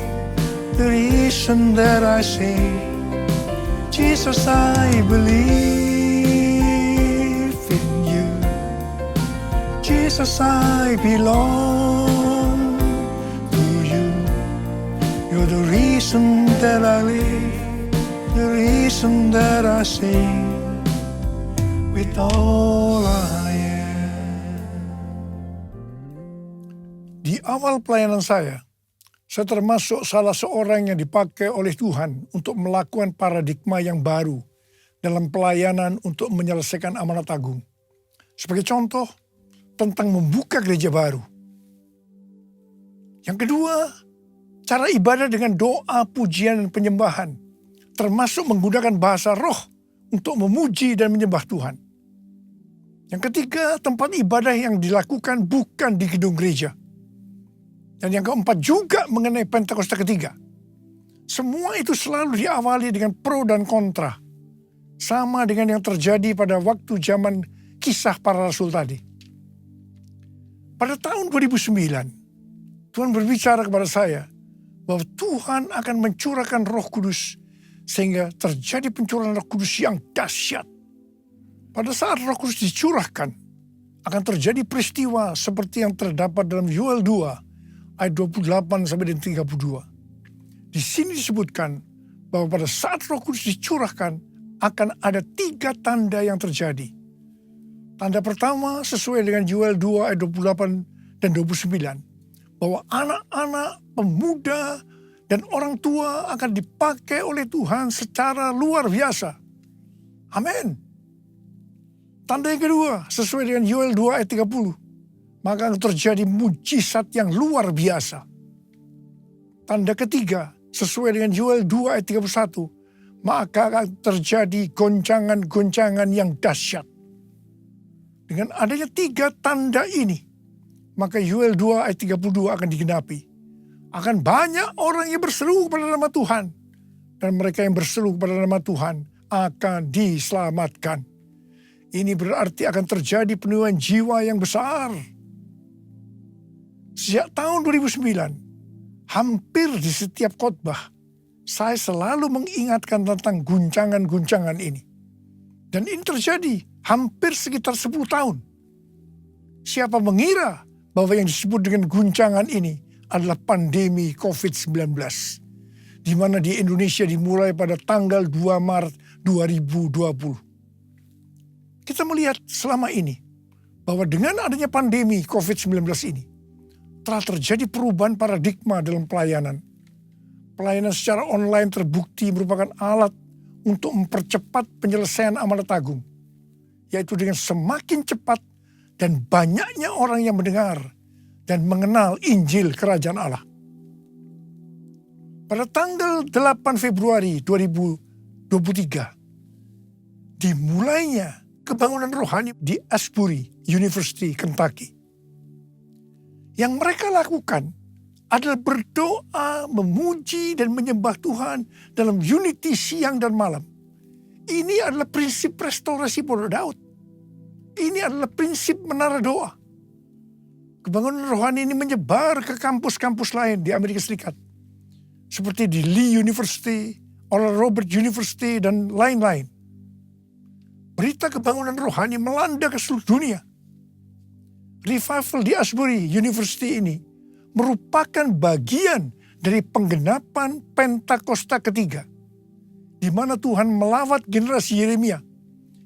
the reason that I sing. Jesus, I believe in you. Jesus, I belong to you. You're the reason that I live, the reason that I sing with all I am. Di awal pelayanan saya termasuk salah seorang yang dipakai oleh Tuhan untuk melakukan paradigma yang baru dalam pelayanan untuk menyelesaikan amanat agung. Sebagai contoh, tentang membuka gereja baru. Yang kedua, cara ibadah dengan doa, pujian, dan penyembahan, termasuk menggunakan bahasa roh untuk memuji dan menyembah Tuhan. Yang ketiga, tempat ibadah yang dilakukan bukan di gedung gereja. Dan yang keempat juga mengenai Pentakosta ketiga. Semua itu selalu diawali dengan pro dan kontra. Sama dengan yang terjadi pada waktu zaman kisah para rasul tadi. Pada tahun 2009, Tuhan berbicara kepada saya bahwa Tuhan akan mencurahkan Roh Kudus sehingga terjadi pencurahan Roh Kudus yang dahsyat. Pada saat Roh Kudus dicurahkan, akan terjadi peristiwa seperti yang terdapat dalam Yoel 2 ayat 28 sampai dengan 32. Di sini disebutkan bahwa pada saat Roh Kudus dicurahkan akan ada 3 tanda yang terjadi. Tanda pertama sesuai dengan Yoel 2 ayat 28 dan 29. Bahwa anak-anak, pemuda, dan orang tua akan dipakai oleh Tuhan secara luar biasa. Amin. Tanda yang kedua sesuai dengan Yoel 2 ayat 30. Maka akan terjadi mujizat yang luar biasa. Tanda ketiga sesuai dengan Yoel 2 ayat 31. Maka akan terjadi goncangan-goncangan yang dahsyat. Dengan adanya 3 tanda ini, maka Yoel 2 ayat 32 akan digenapi. Akan banyak orang yang berseru kepada nama Tuhan. Dan mereka yang berseru kepada nama Tuhan akan diselamatkan. Ini berarti akan terjadi penuaian jiwa yang besar. Sejak tahun 2009, hampir di setiap khotbah, saya selalu mengingatkan tentang guncangan-guncangan ini. Dan ini terjadi hampir sekitar 10 tahun. Siapa mengira bahwa yang disebut dengan guncangan ini adalah pandemi COVID-19. Di mana di Indonesia dimulai pada tanggal 2 Maret 2020. Kita melihat selama ini bahwa dengan adanya pandemi COVID-19 ini, telah terjadi perubahan paradigma dalam pelayanan. Pelayanan secara online terbukti merupakan alat untuk mempercepat penyelesaian amanat agung. Yaitu dengan semakin cepat dan banyaknya orang yang mendengar dan mengenal Injil Kerajaan Allah. Pada tanggal 8 Februari 2023, dimulainya kebangunan rohani di Asbury University, Kentucky. Yang mereka lakukan adalah berdoa, memuji, dan menyembah Tuhan dalam unity siang dan malam. Ini adalah prinsip restorasi Pondok Daud. Ini adalah prinsip menara doa. Kebangunan rohani ini menyebar ke kampus-kampus lain di Amerika Serikat. Seperti di Lee University, Oral Roberts University, dan lain-lain. Berita kebangunan rohani melanda ke seluruh dunia. Revival di Asbury University ini merupakan bagian dari penggenapan Pentakosta ketiga, di mana Tuhan melawat generasi Yeremia,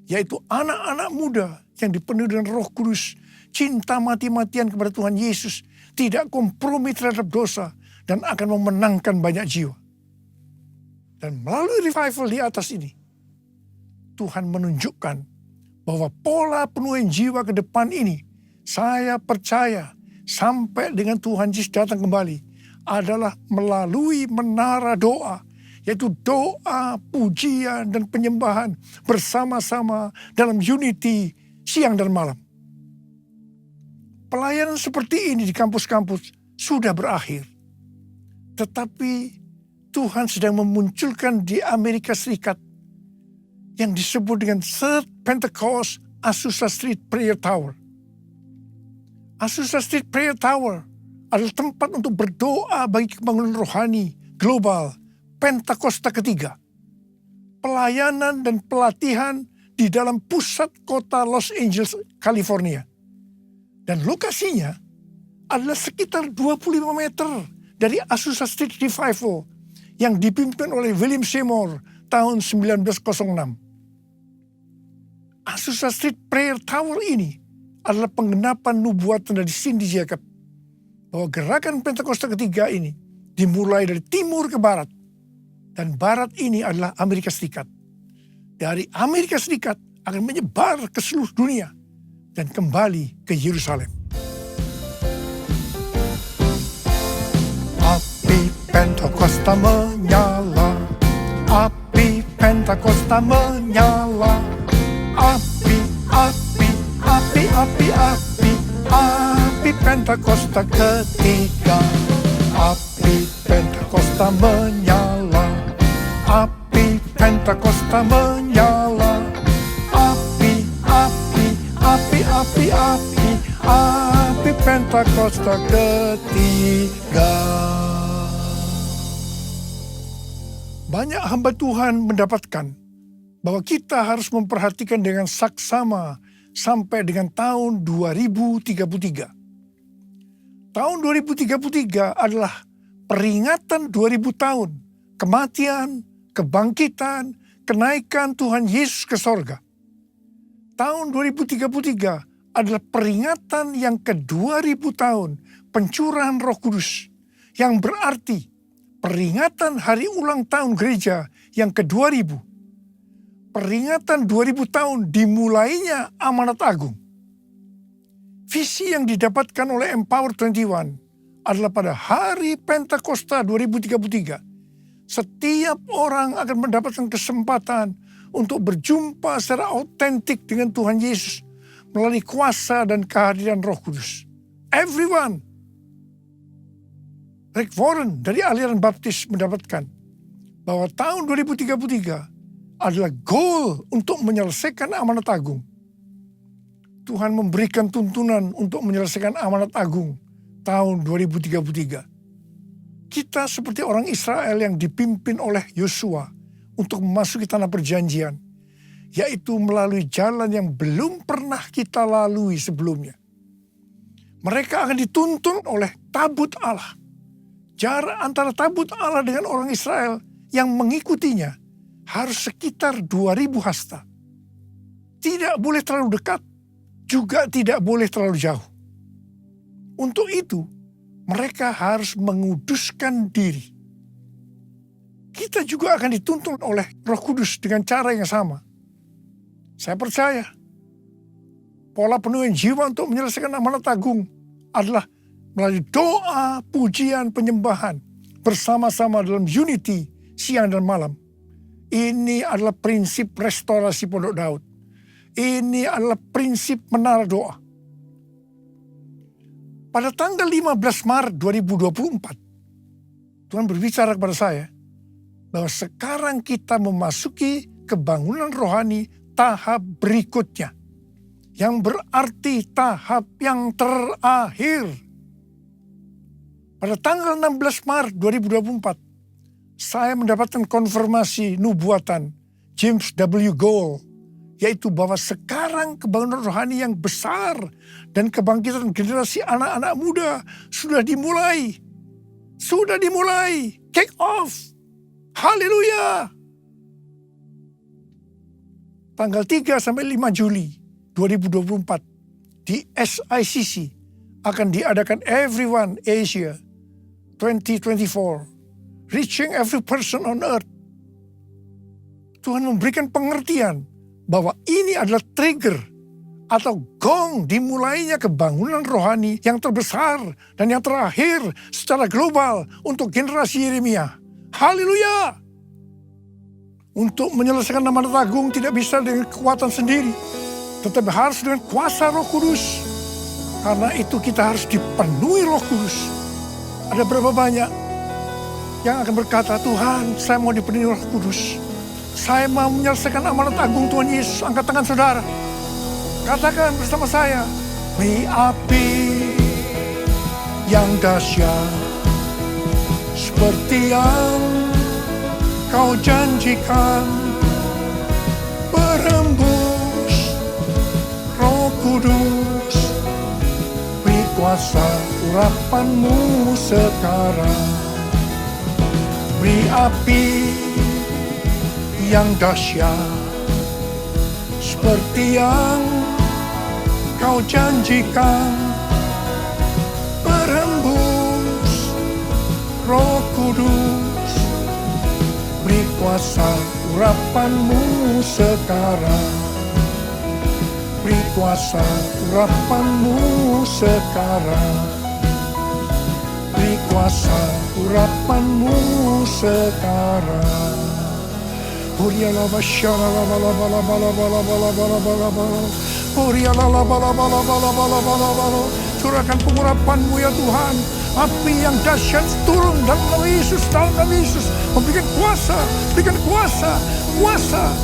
yaitu anak-anak muda yang dipenuhi dengan Roh Kudus, cinta mati-matian kepada Tuhan Yesus, tidak kompromi terhadap dosa, dan akan memenangkan banyak jiwa. Dan melalui revival di atas ini, Tuhan menunjukkan bahwa pola penuaian jiwa ke depan ini, saya percaya sampai dengan Tuhan Yesus datang kembali, adalah melalui menara doa, yaitu doa, pujian, dan penyembahan bersama-sama dalam unity siang dan malam. Pelayanan seperti ini di kampus-kampus sudah berakhir. Tetapi Tuhan sedang memunculkan di Amerika Serikat yang disebut dengan Third Pentecost Azusa Street Prayer Tower. Azusa Street Prayer Tower adalah tempat untuk berdoa bagi kebangunan rohani global Pentakosta ketiga. Pelayanan dan pelatihan di dalam pusat kota Los Angeles, California. Dan lokasinya adalah sekitar 25 meter dari Azusa Street Revival yang dipimpin oleh William Seymour tahun 1906. Azusa Street Prayer Tower ini adalah penggenapan nubuatan dari Cindy Jacob bahwa gerakan Pentakosta ketiga ini dimulai dari timur ke barat, dan barat ini adalah Amerika Serikat. Dari Amerika Serikat akan menyebar ke seluruh dunia dan kembali ke Yerusalem. Api Pentakosta menyala, api Pentakosta menyala, api, api, api, api, api, api Pentakosta ketiga, api Pentakosta menyala, api Pentakosta menyala, api, api, api, api, api, api Pentakosta ketiga. Banyak hamba Tuhan mendapatkan bahwa kita harus memperhatikan dengan saksama sampai dengan tahun 2033. Tahun 2033 adalah peringatan 2000 tahun kematian, kebangkitan, kenaikan Tuhan Yesus ke sorga. Tahun 2033 adalah peringatan yang ke-2000 tahun pencurahan Roh Kudus, yang berarti peringatan hari ulang tahun gereja yang ke-2000. Peringatan 2000 tahun dimulainya amanat agung. Visi yang didapatkan oleh Empower 21 adalah pada hari Pentakosta 2033. Setiap orang akan mendapatkan kesempatan untuk berjumpa secara autentik dengan Tuhan Yesus melalui kuasa dan kehadiran Roh Kudus. Everyone. Rick Warren dari aliran baptis mendapatkan bahwa tahun 2033 adalah goal untuk menyelesaikan amanat agung. Tuhan memberikan tuntunan untuk menyelesaikan amanat agung tahun 2033. Kita seperti orang Israel yang dipimpin oleh Yosua untuk memasuki tanah perjanjian, yaitu melalui jalan yang belum pernah kita lalui sebelumnya. Mereka akan dituntun oleh tabut Allah. Jarak antara tabut Allah dengan orang Israel yang mengikutinya harus sekitar 2000 hasta. Tidak boleh terlalu dekat, juga tidak boleh terlalu jauh. Untuk itu, mereka harus menguduskan diri. Kita juga akan dituntun oleh Roh Kudus dengan cara yang sama. Saya percaya, pola penuhan jiwa untuk menyelesaikan amanat agung adalah melalui doa, pujian, penyembahan bersama-sama dalam unity siang dan malam. Ini adalah prinsip restorasi Pondok Daud. Ini adalah prinsip menara doa. Pada tanggal 15 Maret 2024, Tuhan berbicara kepada saya bahwa sekarang kita memasuki kebangunan rohani tahap berikutnya, yang berarti tahap yang terakhir. Pada tanggal 16 Maret 2024, saya mendapatkan konfirmasi nubuatan James W. Gould, yaitu bahwa sekarang kebangunan rohani yang besar dan kebangkitan generasi anak-anak muda sudah dimulai. Sudah dimulai. Kick off. Haleluya. Tanggal 3 sampai 5 Juli 2024 di SICC akan diadakan Everyone Asia 2024, Reaching Every Person on Earth. Tuhan memberikan pengertian bahwa ini adalah trigger atau gong dimulainya kebangunan rohani yang terbesar dan yang terakhir secara global untuk generasi Yeremia. Haleluya! Untuk menyelesaikan amanat agung tidak bisa dengan kekuatan sendiri, tetapi harus dengan kuasa Roh Kudus. Karena itu kita harus dipenuhi Roh Kudus. Ada berapa banyak yang akan berkata, Tuhan, saya mau dipenuhi Roh Kudus. Saya mau menyelesaikan amanat agung Tuhan Yesus. Angkat tangan saudara. Katakan bersama saya, beri api yang dahsyat seperti yang kau janjikan, berembus Roh Kudus, beri kuasa urapanmu sekarang. Beri api yang dahsyat, seperti yang Kau janjikan, berhembus Roh Kudus, beri kuasa urapan-Mu sekarang, beri kuasa urapan-Mu sekarang, beri kuasa urapan-Mu sekarang. Oriala basyara la bala bala bala bala bala bala bala bala. Oriala la bala bala bala bala bala bala. Curahkan pengurapan-Mu ya Tuhan. Api yang dahsyat turun dalam nama Yesus, dalam nama Yesus. Memberikan kuasa, berikan kuasa,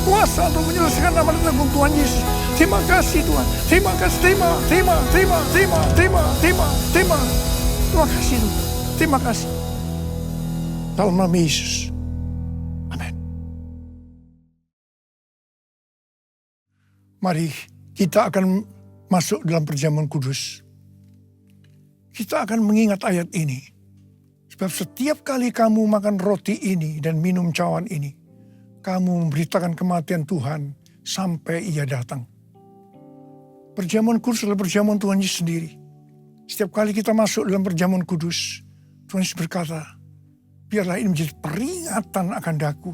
kuasa untuk menyelesaikan nama dan tanggung Tuhan Yesus. Terima kasih Tuhan, terima kasih, terima kasih Tuhan, terima kasih. Dalam nama Yesus. Amin. Mari kita akan masuk dalam perjamuan kudus. Kita akan mengingat ayat ini. Sebab setiap kali kamu makan roti ini dan minum cawan ini, kamu memberitakan kematian Tuhan sampai Ia datang. Perjamuan kudus adalah perjamuan Tuhan Yesus sendiri. Setiap kali kita masuk dalam perjamuan kudus, Tuhan Yesus berkata, biarlah ini menjadi peringatan akan daku.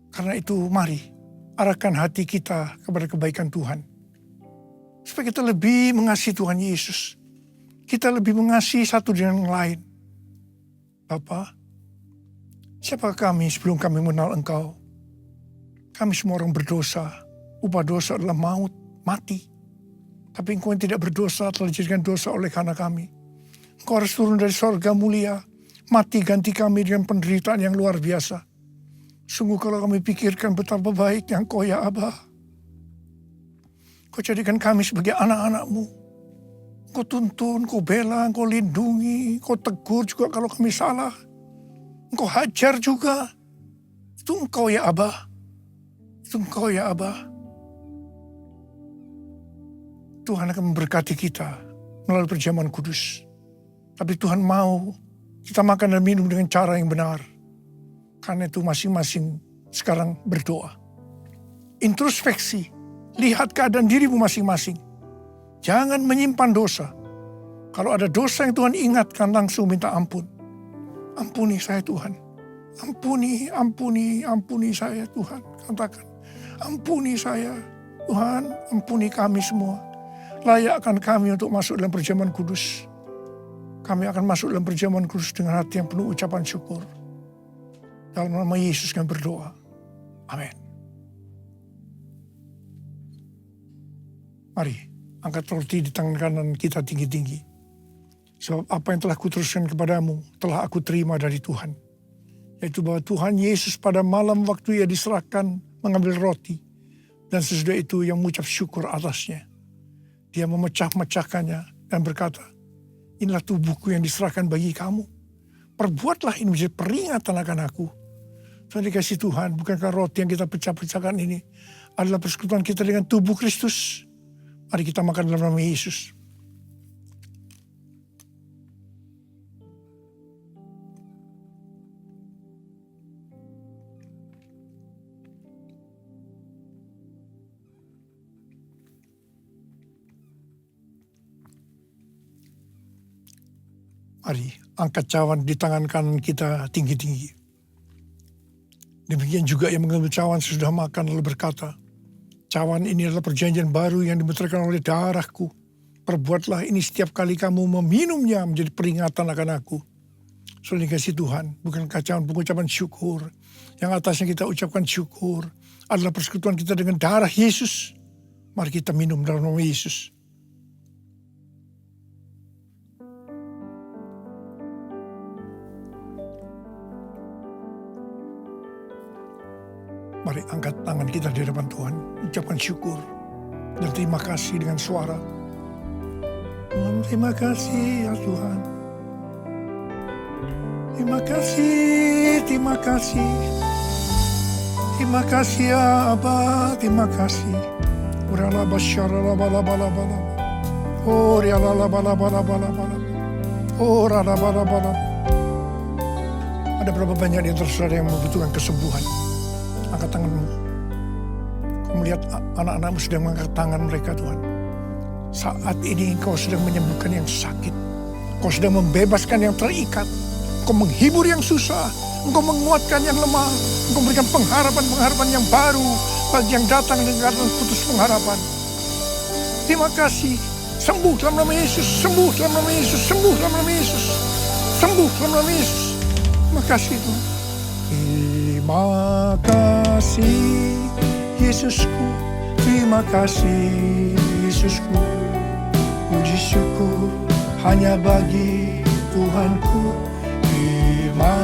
Karena itu mari arahkan hati kita kepada kebaikan Tuhan. Supaya kita lebih mengasihi Tuhan Yesus. Kita lebih mengasihi satu dengan yang lain. Bapa, siapakah kami sebelum kami mengenal Engkau? Kami semua orang berdosa. Upah dosa adalah maut, mati. Tapi Engkau yang tidak berdosa telah dijadikan dosa oleh karena kami. Engkau harus turun dari sorga mulia. Mati ganti kami dengan penderitaan yang luar biasa. Sungguh kalau kami pikirkan betapa baiknya Engkau ya Aba. Kau jadikan kami sebagai anak-anak-Mu. Kau tuntun, kau bela, kau lindungi, kau tegur juga kalau kami salah. Engkau hajar juga. Itu Engkau ya Aba. Itu Engkau ya Aba. Tuhan akan memberkati kita melalui perjamuan kudus. Tapi Tuhan mau kita makan dan minum dengan cara yang benar. Karena itu masing-masing sekarang berdoa. Introspeksi. Lihat keadaan dirimu masing-masing. Jangan menyimpan dosa. Kalau ada dosa yang Tuhan ingatkan, langsung minta ampun. Ampuni saya Tuhan. Ampuni saya Tuhan. Katakan, ampuni saya Tuhan, ampuni kami semua. Layakkan kami untuk masuk dalam perjamuan kudus. Kami akan masuk dalam perjamuan kudus dengan hati yang penuh ucapan syukur. Dalam nama Yesus kami berdoa. Amin. Mari. Angkat roti di tangan kanan kita tinggi-tinggi. Sebab apa yang telah kuteruskan kepadamu, telah aku terima dari Tuhan. Yaitu bahwa Tuhan Yesus pada malam waktu Ia diserahkan mengambil roti. Dan sesudah itu Ia mengucap syukur atasnya. Dia memecah-mecahkannya dan berkata, inilah tubuhku yang diserahkan bagi kamu. Perbuatlah ini menjadi peringatan akan aku. Tuhan dikasih Tuhan, bukankah roti yang kita pecah-pecahkan ini adalah persekutuan kita dengan tubuh Kristus? Mari kita makan dalam nama Yesus. Mari angkat cawan di tangan kanan kita tinggi-tinggi. Demikian juga yang mengambil cawan sesudah makan lalu berkata, cawan ini adalah perjanjian baru yang dibenterkan oleh darahku. Perbuatlah ini setiap kali kamu meminumnya menjadi peringatan akan aku. Saudara dikasih Tuhan, bukankah cawan pengucapan syukur? Yang atasnya kita ucapkan syukur adalah persekutuan kita dengan darah Yesus. Mari kita minum dalam nama Yesus. Mari angkat tangan kita di hadapan Tuhan. Ucapkan syukur dan terima kasih dengan suara. Tuhan, terima kasih ya Tuhan. Terima kasih, terima kasih. Terima kasih ya Aba, terima kasih. Urala basyara bala bala bala. Oh riala bala bala bala bala. Oh rala bala bala. Ada berapa banyak di antara saudara yang membutuhkan kesembuhan? Angkat tanganmu. Kau melihat anak-anakmu sedang mengangkat tangan mereka, Tuhan. Saat ini Engkau sedang menyembuhkan yang sakit. Engkau sedang membebaskan yang terikat. Engkau menghibur yang susah. Engkau menguatkan yang lemah. Engkau memberikan pengharapan-pengharapan yang baru bagi yang datang dengan putus pengharapan. Terima kasih. Sembuh dalam nama Yesus. Sembuh dalam nama Yesus. Sembuh dalam nama Yesus. Sembuh dalam nama Yesus. Terima kasih Tuhan. Terima kasih Yesusku. Terima kasih Yesusku. Puji syukur hanya bagi Tuhanku. Terima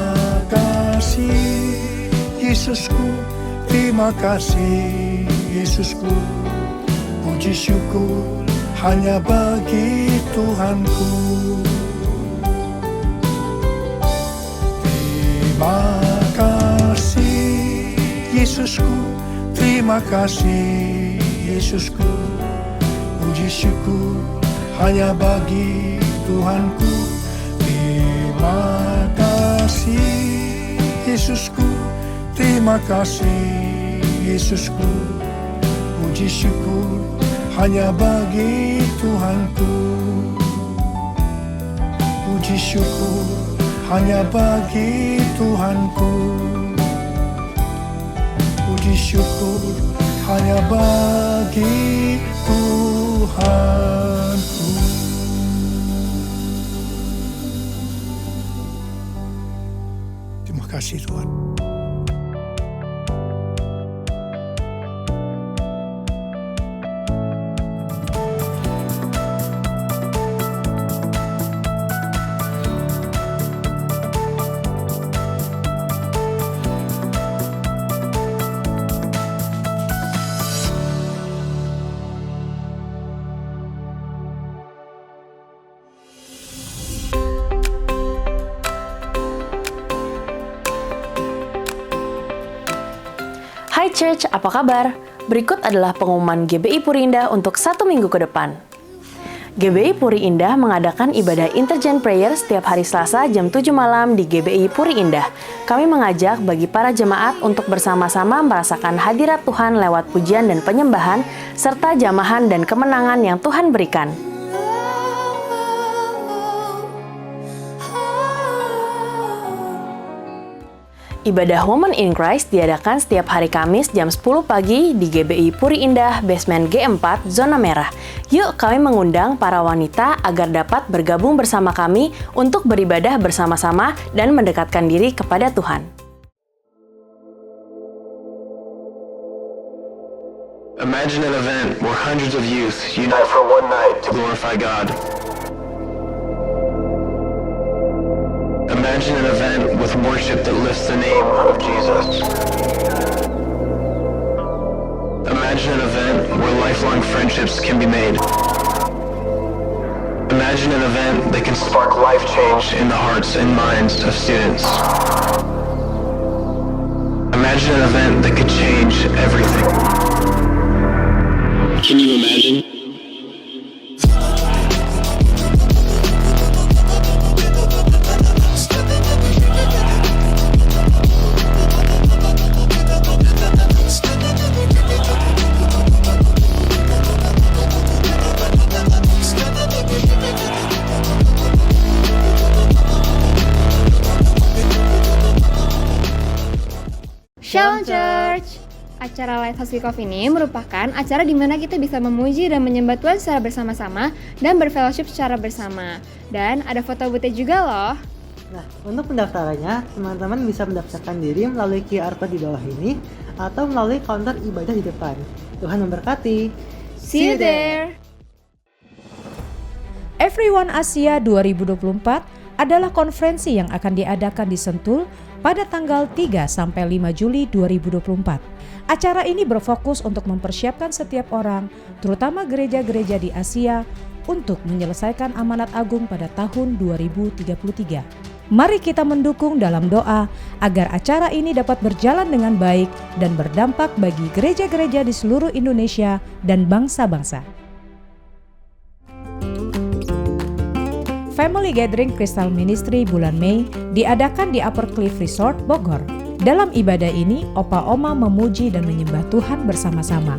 kasih Yesusku. Terima kasih Yesusku. Puji syukur hanya bagi Tuhanku. Terima kasih Yesusku. Terima kasih Yesusku. Puji syukur hanya bagi Tuhanku. Terima kasih Yesusku. Terima kasih Yesusku. Puji syukur hanya bagi Tuhanku. Puji syukur hanya bagi Tuhanku. Puji syukur hanya bagi Tuhanku. Terima kasih Tuhan. Hai Church, apa kabar? Berikut adalah pengumuman GBI Puri Indah untuk 1 minggu ke depan. GBI Puri Indah mengadakan ibadah Interchange Prayer setiap hari Selasa jam 7 malam di GBI Puri Indah. Kami mengajak bagi para jemaat untuk bersama-sama merasakan hadirat Tuhan lewat pujian dan penyembahan, serta jamahan dan kemenangan yang Tuhan berikan. Ibadah Women in Christ diadakan setiap hari Kamis jam 10 pagi di GBI Puri Indah, basement G4, zona merah. Yuk kami mengundang para wanita agar dapat bergabung bersama kami untuk beribadah bersama-sama dan mendekatkan diri kepada Tuhan. Imagine an event where hundreds of youth unite for one night to glorify God. Imagine an event with worship that lifts the name of Jesus. Imagine an event where lifelong friendships can be made. Imagine an event that can spark life change in the hearts and minds of students. Imagine an event that could change everything. Can you imagine? Shalom Church! Acara Light House Week Off ini merupakan acara di mana kita bisa memuji dan menyembah Tuhan secara bersama-sama dan berfellowship secara bersama. Dan ada foto booth juga loh. Nah, untuk pendaftarannya, teman-teman bisa mendaftarkan diri melalui QR code di bawah ini atau melalui counter ibadah di depan. Tuhan memberkati. See you there! Everyone Asia 2024 adalah konferensi yang akan diadakan di Sentul pada tanggal 3 sampai 5 Juli 2024. Acara ini berfokus untuk mempersiapkan setiap orang, terutama gereja-gereja di Asia, untuk menyelesaikan amanat agung pada tahun 2033. Mari kita mendukung dalam doa agar acara ini dapat berjalan dengan baik dan berdampak bagi gereja-gereja di seluruh Indonesia dan bangsa-bangsa. Family Gathering Crystal Ministry bulan Mei diadakan di Upper Cliff Resort, Bogor. Dalam ibadah ini, Opa Oma memuji dan menyembah Tuhan bersama-sama.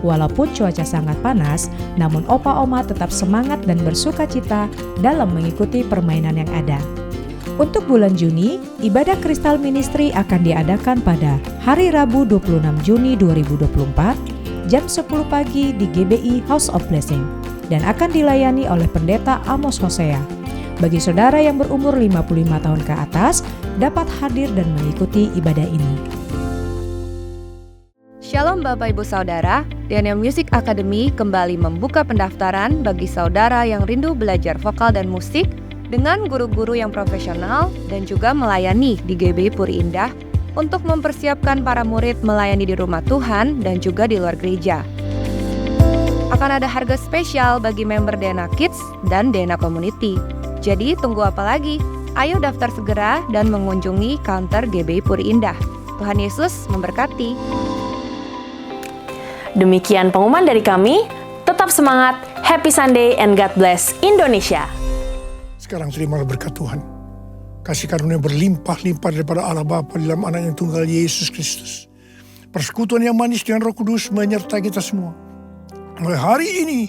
Walaupun cuaca sangat panas, namun Opa Oma tetap semangat dan bersuka cita dalam mengikuti permainan yang ada. Untuk bulan Juni, ibadah Kristal Ministry akan diadakan pada hari Rabu 26 Juni 2024, jam 10 pagi di GBI House of Blessing, dan akan dilayani oleh Pendeta Amos Hosea. Bagi saudara yang berumur 55 tahun ke atas, dapat hadir dan mengikuti ibadah ini. Shalom Bapak Ibu Saudara, Daniel Music Academy kembali membuka pendaftaran bagi saudara yang rindu belajar vokal dan musik dengan guru-guru yang profesional dan juga melayani di GBI Puri Indah untuk mempersiapkan para murid melayani di rumah Tuhan dan juga di luar gereja. Akan ada harga spesial bagi member DNA Kids dan DNA Community. Jadi tunggu apa lagi? Ayo daftar segera dan mengunjungi counter GBI Puri Indah. Tuhan Yesus memberkati. Demikian pengumuman dari kami. Tetap semangat, happy Sunday and God bless Indonesia. Sekarang terimalah berkat Tuhan. Kasih karunia berlimpah-limpah daripada Allah Bapa di dalam Anak yang tunggal Yesus Kristus. Persekutuan yang manis dengan Roh Kudus menyertai kita semua. Mulai hari ini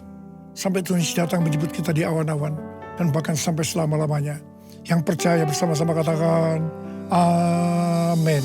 sampai Tuhan Yesus datang menjemput kita di awan-awan. Dan bahkan sampai selama-lamanya. Yang percaya bersama-sama katakan, Amin.